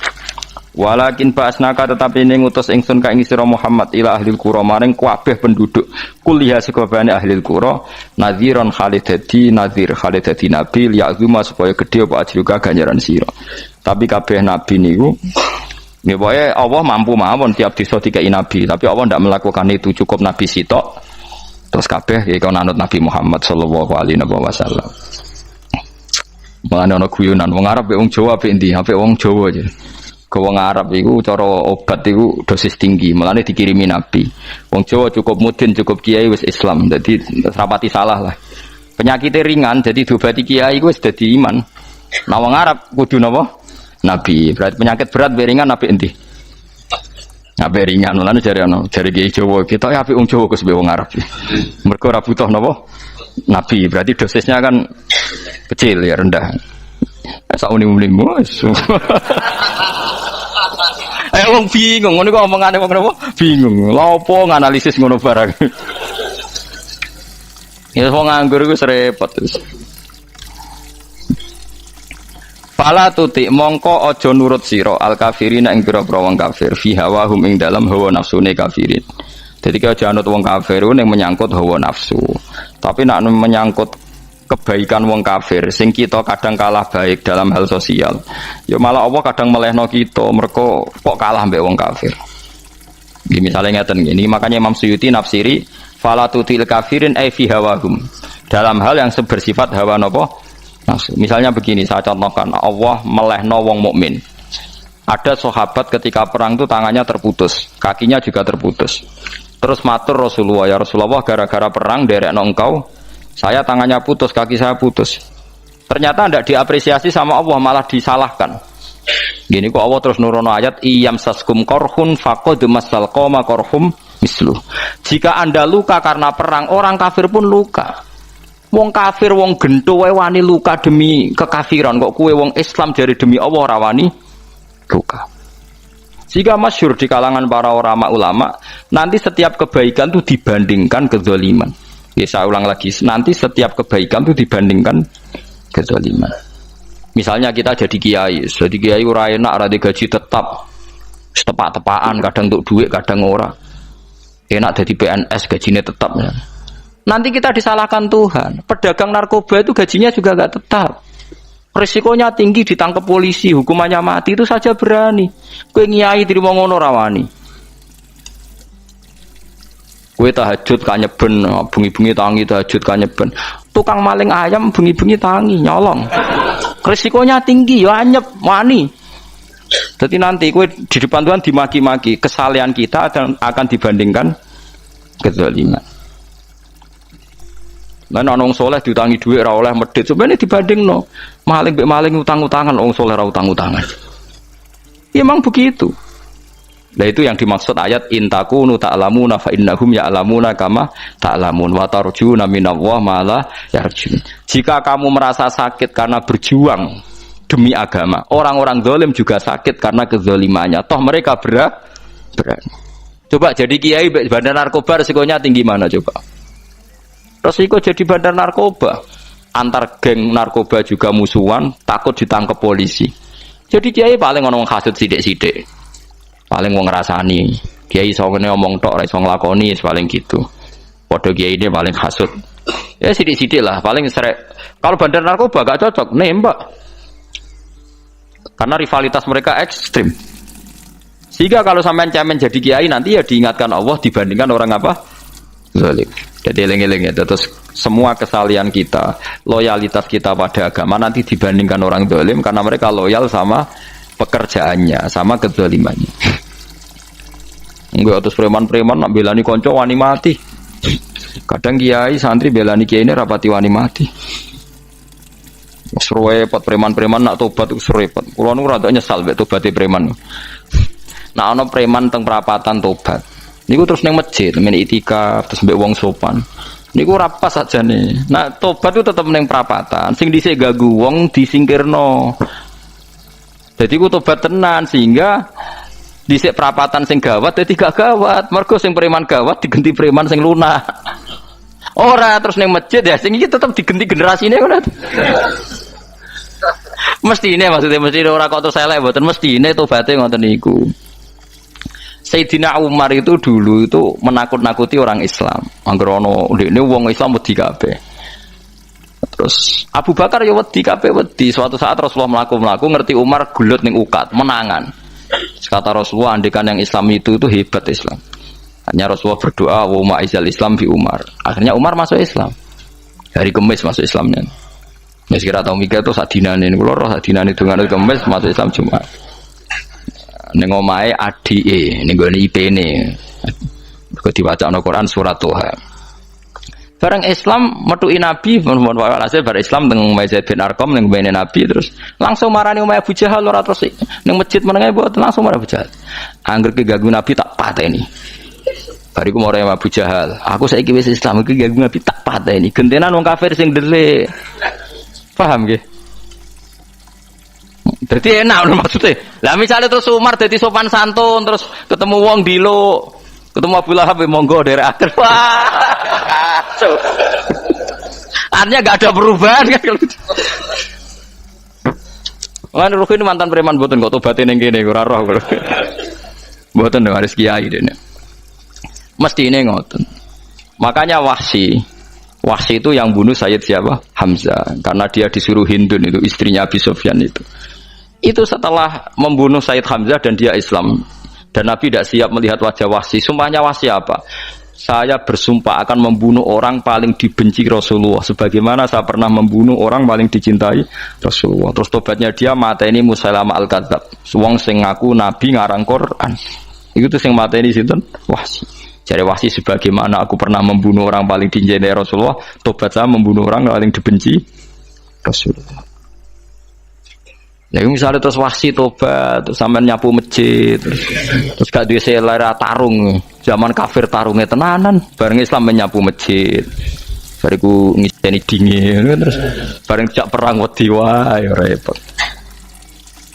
Walakin ba'asnaka tetapi ini ngutus ingsun ka ing sira Muhammad ila ahlil qura maring kabeh penduduk kuliah sekobane ahlil qura nadhiron khalidati nadhir khalidati nabi liya'zuma supaya gedhe apa ajruka ganjaran sira. Tapi kabeh nabi niku nggih pokoke Allah mampu mawon tiap desa dikai nabi, tapi Allah ndak melakukan itu, cukup nabi sitok. Terus kabeh ya kon anut Nabi Muhammad sallallahu alaihi wasallam. Mulane ana guyonan wong Arab mek wong Jawa apik endi? Apik wong Jawa aja. Ke wong Arab iku cara obat iku dosis tinggi, mulane dikirimi nabi. Wong Jawa cukup mudin, cukup kiai wis Islam. Dadi rapati salah lah. Penyakitnya ringan jadi diobati kiai iku wis dadi iman. Nah wong Arab kudu napa? Nabi. Berarti penyakit berat ringan apik endi? Apik ringan, mulane jare kiai Jawa kita ya apik wong Jawa Gus wong Arab. Mergo ora butuh napa? Nabi. Berarti dosisnya kan kecil ya, rendah. Sak uni-unimu wis. Wong bingung, ngono kok omongane wong napa? Bingung. Lha opo nganalisis ngono barang. Ya wong nganggur iku repot terus. Fala tutik mongko aja nurut sira al kafirina ing pira-pira wong kafir fi hawahum ing dalam hawa nafsune kafirin. Jadi kalau aja anut wong kafir ning menyangkut hawa nafsu. Tapi nek menyangkut kebaikan wong kafir sing kita kadang kalah baik dalam hal sosial ya malah Allah kadang melehno kita mergo kok kalah mbek wong kafir. Nggih misale ngeten ngene makanya Imam Suyuti nafsiri fala tutil kafirin ay fi hawahum dalam hal yang bersifat hawa napa nafsu. Misalnya begini saya contohkan Allah melehno wong mukmin. Ada sahabat ketika perang itu tangannya terputus, kakinya juga terputus. Terus matur Rasulullah, ya Rasulullah gara-gara perang derekno engkau saya tangannya putus, kaki saya putus. Ternyata tidak diapresiasi sama Allah, malah disalahkan. Gini kok Allah terus nurono ayat iyam saskum korhun faqad masal qoma korhum mislu. Jika Anda luka karena perang, orang kafir pun luka. Wong kafir wong gento wae wani luka demi kekafiran, kok kue wong Islam jari demi Allah ora wani luka. Jika masyhur di kalangan para ulama, nanti setiap kebaikan itu dibandingkan kezaliman. Ya saya ulang lagi, nanti setiap kebaikan itu dibandingkan kezaliman. Misalnya kita jadi kiai ora enak, ora gaji tetap, tepak-tepakan, kadang untuk duit, kadang ora. Enak jadi PNS, gajinya tetap. Ya. Nanti kita disalahkan Tuhan. Pedagang narkoba itu gajinya juga enggak tetap. Risikonya tinggi, ditangkap polisi, hukumannya mati, itu saja berani. Kowe nyai dirimo ngono ra wani. Kue tahajud kanyeben, bengi-bengi tangi tahajud kanyeben. Tukang maling ayam bengi-bengi tangi nyolong. Risikonya tinggi, ya anyep wani. Jadi nanti kue di depan Tuhan dimaki-maki, kesalehan kita akan dibandingkan kezaliman. Lan ana wong saleh diutangi dhuwit ora oleh medhit, sebenarnya dibandingno. Maling mbek maling utang-utangan, wong saleh ora utang-utangan. Ya memang begitu. Nah itu yang dimaksud ayat intakunu ta'lamuna fa innahum ya'lamuna kama ta'lamun wa tarjuna minallah ma la yarjun. Jika kamu merasa sakit karena berjuang demi agama, orang-orang zalim juga sakit karena kezalimannya. Toh mereka berani. Coba jadi kiai bandar narkoba resikonya tinggi mana coba? Resiko jadi bandar narkoba antar geng narkoba juga musuhan, takut ditangkap polisi. Jadi kiai paling ngomong hasud sidik-sidik. Paling wong ngrasani kiai iso ngene omong tok ora iso nglakoni paling gitu. Padha kiai ini paling hasud. Ya sithik-sithik lah paling serek. Kalau bandar narkoba gak cocok nembak. Karena rivalitas mereka ekstrim. Sehingga kalau sampean cemen jadi kiai nanti ya diingatkan Allah dibandingkan orang apa? Zalim. Jadi eling-eling ya terus semua kesalahan kita, loyalitas kita pada agama nanti dibandingkan orang zalim karena mereka loyal sama pekerjaannya, sama kezalimannya. Enggak terus preman-preman nak belani konco wani mati. Kadang kiai santri belani kiai ini rapati wani mati. Repot preman-preman nak tobat itu repot. Kulo nu rada nyesal mek tobaté preman. Nak ana preman teng perapatan tobat. Niku terus ning masjid men itikaf terus mbek wong sopan. Niku ora pas sajane. Nak tobat itu tetep ning perapatan. Sing dhisik gagu wong disingkirno. Jadi ku tobat tenan sehingga dhisik perapatan sing gawat dadi gak gawat. Mergo sing preman gawat diganti preman sing lunak. Ora terus ning masjid ya sing iki tetep digenti generasine ngono. Mestine maksudnya mesti ora kok terus elek mboten mestine tobaté ngoten niku. Sayyidina Umar itu dulu itu menakut-nakuti orang Islam. Angger ana ndekne wong Islam wedi kabeh. Terus Abu Bakar ya wedi kabeh wedi. Suatu saat Rasulullah mlaku-mlaku ngerti Umar gulut ning ukat, menangan. Kata Rasulullah andekan yang Islam itu hebat Islam. Hanya Rasulullah berdoa wa ma'izal Islam fi Umar. Akhirnya Umar masuk Islam. Hari Kamis masuk Islamnya. Wis kira tau mikir tuh sadinane niku lho sadinane dongan Kamis masuk Islam Jumat. Ning omahe adike ning gone IP-ne. Kok diwacana Quran surat Toha. Bareng Islam metuki Nabi mohon walhasil bar Islam teng Zaid bin Arqam ning mbene Nabi terus langsung marani omahe Abu Jahal ora terus ning masjid menenge mboten langsung marani Abu Jahal. Angger keganggu Nabi tak pateni. Bariku mau raya Abu Jahal. Aku saiki wis Islam iki ganggu Nabi tak pateni. Gentenan wong kafir sing ndelik. Paham nggih? Dadi enak lho maksudnya. Lah misale terus Umar dadi sopan santun terus ketemu wong dilo, ketemu Abu Lahab monggo derek akhir. Wah. Artinya enggak ada perubahan kan kalau gitu. Lan Ruhin mantan preman mboten kok tobaté ning kene ora roh kok. Mboten dong harus kiai dene. Mesti ini ngoten. Makanya Wahsy itu yang bunuh Sayyid siapa? Hamzah. Karena dia disuruh Hindun itu istrinya Abi Sufyan itu. Itu setelah membunuh Sayyid Hamzah dan dia Islam. Dan Nabi tidak siap melihat wajah Wahsy. Sumpahnya Wahsy apa? Saya bersumpah akan membunuh orang paling dibenci Rasulullah. Sebagaimana saya pernah membunuh orang paling dicintai Rasulullah. Terus tobatnya dia mata ini Musailamah al-Kadzab. Wong sing ngaku Nabi ngarang Quran. Itu tuh sing mata ini sinten? Wahsy. Jadi Wahsy sebagaimana aku pernah membunuh orang paling dicintai Rasulullah, tobat saya membunuh orang paling dibenci Rasulullah. Ya misalnya terus Wahsy tobat, terus sampean nyapu masjid, terus gak duwe selera tarung, zaman kafir tarungnya tenanan, bareng Islam menyapu masjid. Bariku ngiseni dingin, terus bareng jak perang wedi wae repot.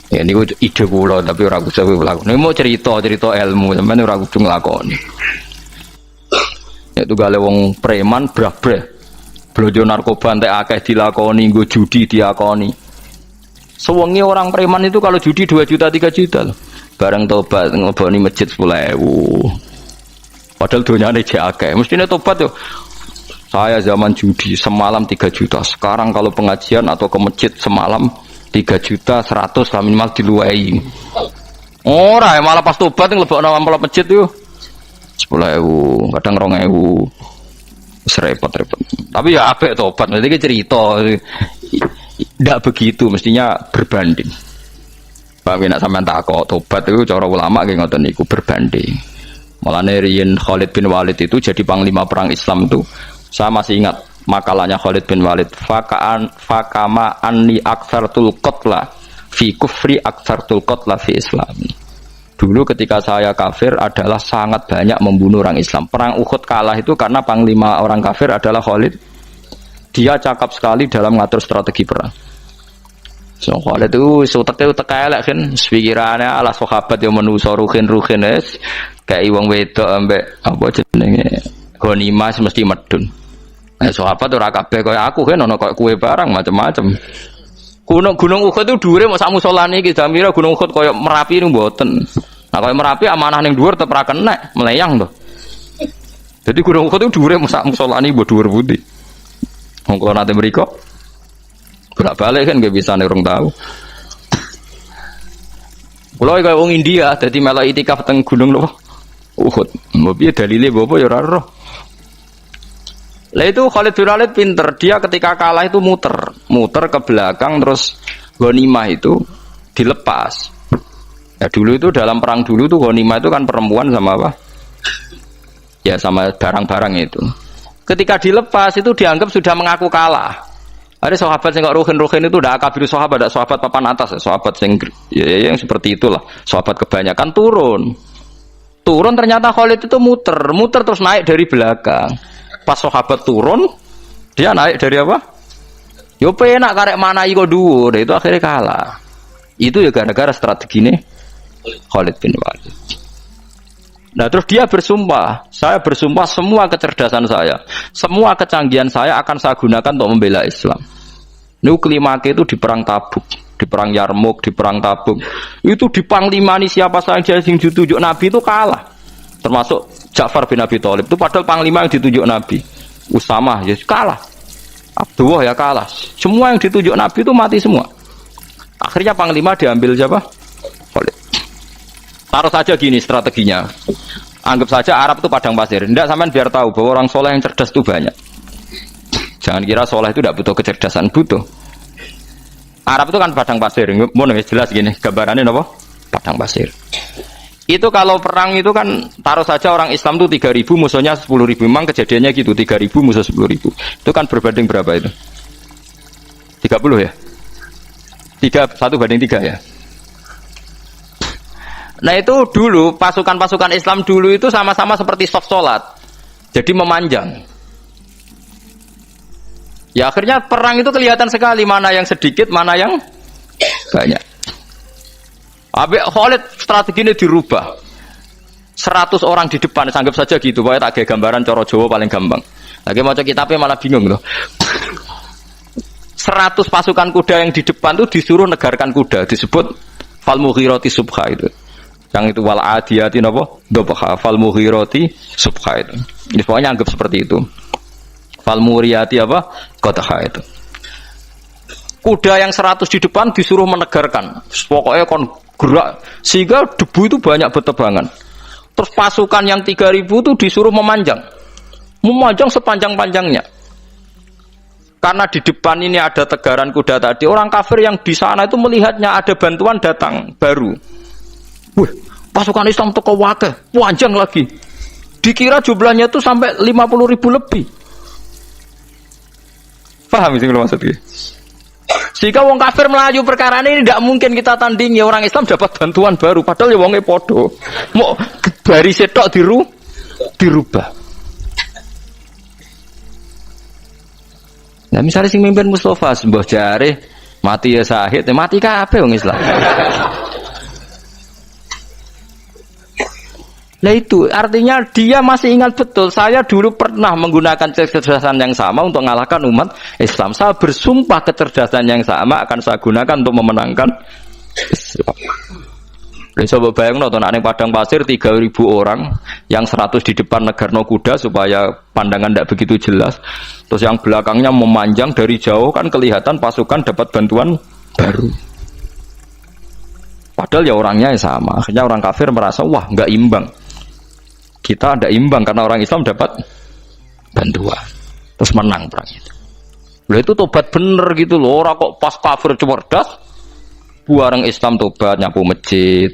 Ya niku ide kula tapi ora kudu nglakoni. Mau cerita ilmu, sampean ora kudu nglakoni. Itu gale wong preman brah-brah. Blojo narkoba entek akeh dilakoni, nggo judi diakoni. Sewengi orang preman itu kalau judi 2 juta 3 juta loh. Bareng tobat ngleboni masjid 10.000. Padahal donyane jek akeh. Mestine tobat yo. Saya zaman judi semalam 3 juta. Sekarang kalau pengajian atau ke masjid semalam 3 juta 100 lah minimal diluwei. Ora malah pas tobat nglebokno amplop masjid yo. 10.000, kadang 2.000. Repot-repot. Tapi ya apik tobat, nanti cerita. Tidak begitu, mestinya berbanding. Pak nek sampean takok tobat itu cara ulama nggih ngoten niku berbanding. Mulane riyen Khalid bin Walid itu jadi panglima perang Islam itu. Saya masih ingat makalahnya Khalid bin Walid. Fakama anni aktsartul qatla fi kufri aktsartul qatla fi islami. Dulu ketika saya kafir adalah sangat banyak membunuh orang Islam. Perang Uhud kalah itu karena panglima orang kafir adalah Khalid. Dia cakap sekali dalam mengatur strategi perang. So Khalid itu utek elek kan, pikirannya ala sahabat yang menuso ruhin es kayak wong wedok ambek apa jenenge ghanimah mesti medun. Nah sahabat ora kabeh kaya aku kan ono kaya kue barang macam-macam. Gunung Uhud itu dhuwure mok sak musolane iki jamira Gunung Uhud kaya Merapi niku mboten. Nah kaya Merapi amanah ning dhuwur tetep ra kenek, meleyang to. Jadi Gunung Uhud itu dhuwure mok sak musolane mbok dhuwur pundi. Wong kula nate mriko bolak-balik kan nggak bisa nek urung tahu. Kula kaya wong India dadi melok itikaf teng gunung lho Uhud. Mbok piye dalile mbok apa ya ora roh. Lah itu Khalid bin Walid pinter, dia ketika kalah itu muter ke belakang terus ghanimah itu dilepas. Ya dulu itu dalam perang dulu tuh ghanimah itu kan perempuan sama apa? Ya sama barang-barang itu. Ketika dilepas itu dianggap sudah mengaku kalah. Ada sahabat yang ruhin itu udah akabir sahabat, ada sahabat papan atas, sahabat yang seperti itulah. Sahabat kebanyakan turun ternyata Khalid itu muter terus naik dari belakang. Pas sahabat turun, dia naik dari apa? Yo penak karek mana iko dhuwur, itu akhirnya kalah. Itu ya gara-gara strategi ini Khalid bin Walid. Nah terus dia bersumpah, saya bersumpah semua kecerdasan saya, semua kecanggihan saya akan saya gunakan untuk membela Islam. Ini kelimake itu di perang Tabuk, di perang Yarmuk, di perang Tabuk. Itu di panglimani siapa saja yang ditunjuk Nabi itu kalah. Termasuk Ja'far bin Abi Thalib itu padahal panglima yang ditunjuk Nabi. Usamah ya kalah. Abdullah ya kalah. Semua yang ditunjuk Nabi itu mati semua. Akhirnya panglima diambil siapa? Khalid. Taruh saja gini strateginya. Anggap saja Arab itu padang pasir. Tidak sampean biar tahu bahwa orang soleh yang cerdas itu banyak. Jangan kira soleh itu tidak butuh kecerdasan, butuh. Arab itu kan padang pasir. Mau jelas gini gambarannya apa? Padang pasir. Itu kalau perang itu kan taruh saja orang Islam itu 3.000 musuhnya 10.000. Memang kejadiannya gitu 3.000 musuh 10.000. Itu kan berbanding berapa itu? 30 ya? 1 banding 3 ya? Nah itu dulu pasukan-pasukan Islam dulu itu sama-sama seperti soft sholat. Jadi memanjang. Ya akhirnya perang itu kelihatan sekali mana yang sedikit, mana yang banyak. Habis Khalid strateginya dirubah. 100 orang di depan, anggap saja gitu. Pokoknya tak kayak gambaran coro Jawa paling gampang. Lagi mau kitabnya malah bingung loh. 100 pasukan kuda yang di depan tuh disuruh negarkan kuda, disebut fal mughirati subha itu. Yang itu wal adiyati napa? Dobha fal mughirati subha itu. Ini pokoknya anggap seperti itu. Fal muriyati apa? Qadha itu. Kuda yang 100 di depan disuruh menegarkan. Pokoknya kon gerak sehingga debu itu banyak bertebangan. Terus pasukan yang 3.000 itu disuruh memanjang sepanjang-panjangnya. Karena di depan ini ada tegaran kuda tadi, orang kafir yang di sana itu melihatnya ada bantuan datang baru. Wih, pasukan Islam teko wakeh, panjang lagi. Dikira jumlahnya itu sampai 50.000 lebih. Paham sih kalau maksudnya? Jika wong kafir melaju perkara ini tidak mungkin kita tandingi, orang Islam dapat bantuan baru padahal ya wonge podo. Mau baris tok dirubah. Nah misalnya sing mimpin Mustafa mbah jare mati ya syahid, mati kabeh wong Islam. Nah itu artinya dia masih ingat betul, saya dulu pernah menggunakan kecerdasan yang sama untuk mengalahkan umat Islam. Saya bersumpah kecerdasan yang sama akan saya gunakan untuk memenangkan Islam. Coba bayang nonton ane padang pasir 3.000 orang, yang 100 di depan negarno kuda supaya pandangan tidak begitu jelas. Terus yang belakangnya memanjang dari jauh kan kelihatan pasukan dapat bantuan baru. Padahal ya orangnya sama. Akhirnya orang kafir merasa wah nggak imbang. Kita ada imbang karena orang Islam dapat bantuan. Terus menang perang itu. Loh itu tobat bener gitu loh. Orang kok pas kafir cerdas, buareng Islam tobat nyapu masjid.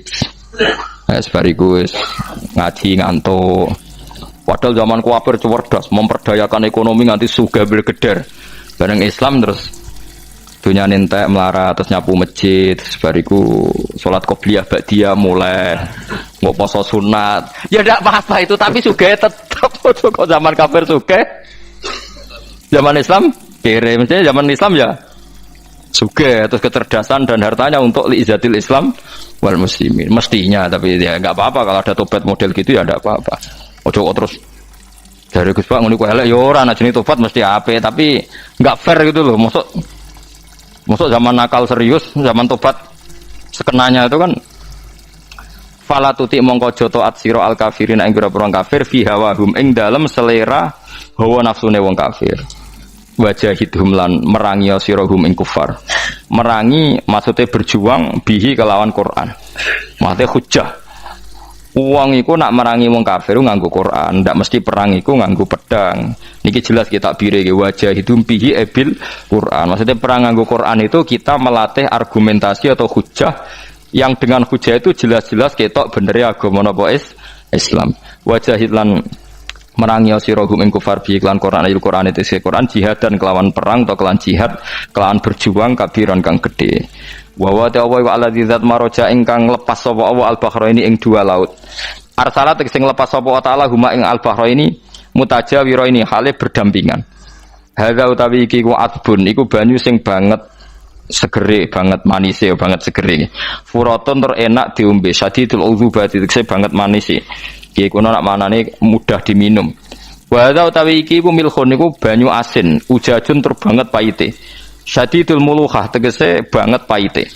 Sebariku ngaji ngantuk. Padahal zaman kafir cerdas, memperdayakan ekonomi nganti sugih bergeder. Bareng Islam terus dunia nentek melarat, terus nyapu masjid, sebariku sholat qobliyah ba'diyah mulai mau poso sunat ya tidak apa-apa itu, tapi sugih tetap. Kok zaman kafir sugih, zaman Islam kere, mestinya zaman Islam ya sugih, terus kecerdasan dan hartanya untuk li'izatil Islam wal muslimin mestinya. Tapi ya nggak apa-apa kalau ada tobat model gitu ya tidak apa-apa. Ojo terus dari Gus Pak ngene ku elek ya ora, ana jenenge tobat mesti ape, tapi nggak fair gitu loh. Maksud zaman nakal serius, zaman tobat sekenanya itu kan fala tuti mongko joto atsira al kafirin ing pira-pira kafir fi hawahum ing dalem selera hawa nafsune wong kafir. Wajahidhum lan merangi sirahum ing kufar. Merangi maksudnya berjuang bihi kelawan Quran. Maksudnya hujjah. Uang iku nak merangi wong kafir nganggo Quran, ndak mesti perang iku nganggo pedang. Niki jelas kita bire wajah hidum bihi ebil Quran. Maksudnya perang nganggo Quran itu kita melatih argumentasi atau hujah yang dengan hujah itu jelas-jelas ketok bener ya agama napa Islam. Wajah lan merangi sirahum ing kufar bihi lan Quran ayat Quran itu Quran jihad dan kelawan perang atau kelawan jihad, kelawan berjuang kabiran kang gede. Wa wa ta'ala wa alladzi zat maraja ingkang lepas sapa Allah al-bahraini ing dua laut. Arsalat sing lepas sapa ta'ala huma ing al-bahraini mutajawiraini hale berdampingan. Hadza utawi iki ku atbun iku banyu sing banget segere banget manise banget segere. Furatun tur enak diombe sadidul udzubati tekse banget manise. Iki kuno nak manane mudah diminum. Wa hadza utawi iki ku milkhun niku banyu asin, ujajun tur banget paite. Syadidul muluhah tegese banget paite.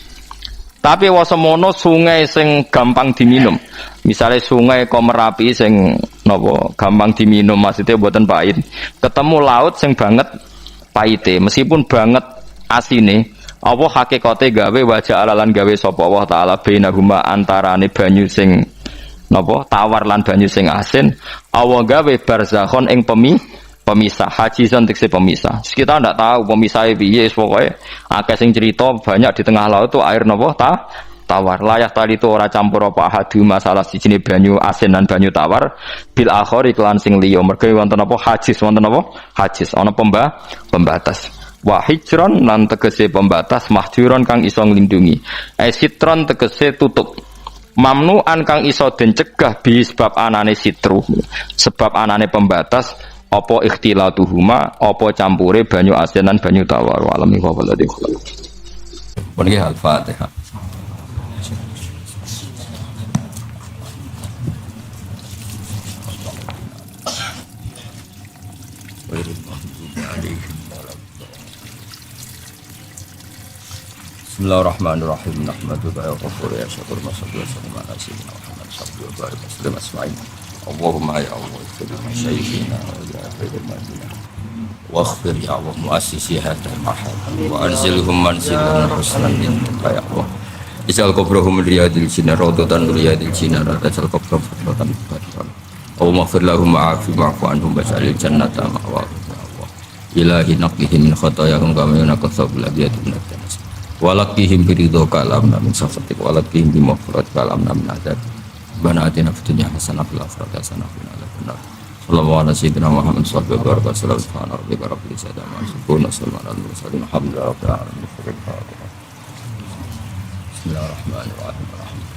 Tapi wasemono sungai sing gampang diminum. Misalnya sungai Komerapi sing napa gampang diminum maksudnya mboten pahit. Ketemu laut sing banget paite, meskipun banget asine, apa hakikate gawe wajah alalan gawe sapa Allah taala bainahuma antarane banyu sing napa tawar lan banyu sing asin Allah gawe barzakhon ing pemisah hajizan tekse pemisah. Kita ndak tahu pemisahnya piye pokoke akeh sing cerita banyak di tengah laut tuh air napa tawar layak tali itu ora campur apa hadu masalah sijine banyu asin dan banyu tawar bil akhir iklan sing liya mergo wonten apa hajiz ana pembatas wa hijron lan tegese pembatas mahjuron kang iso nglindungi sitron tegese tutup mamnuan kang iso den cegah bi sebab anane sitru sebab anane pembatas apa ikhtilatuhuma apa campure banyu asin lan banyu tawar walami wa waladi khalaq. Pun Al-Fatihah. Bismillahirrahmanirrahim. Nahmaduka ya ghafur ya syakur masallu ala sayyidina Muhammad sallallahu alaihi wasallam asma'in. Allahumma ya Allah ighfir syayikhina wa ya khairul madina. Waghfir ya Allah muassisi hadzal mahal wa anzilhum manzilan husnan indaka ya Allah. Isal qabrahum riyadil jinnah rawdatan riyadil jinnah tajal qabrahum fadlatan fadlan. Allahumma ighfir lahum wa'afi wa'fu anhum waj'alil jannata ma'wahum ya Allah. Ilahi naqihim min khatayahum kama yunqas sabul abiyati min ad-danas. Walakihim biridho kalam min safatik walakihim bimafrat kalam min adab bana atina fitunya hasanah fil akhirat hasanah wa qina adzabannar. Sallallahu alaihi sayyidina Muhammad sallallahu alaihi wasallam subhana rabbika rabbil izzati amma yasifun wa salamun alal mursalin alhamdulillahi rabbil alamin. Bismillahirrahmanirrahim.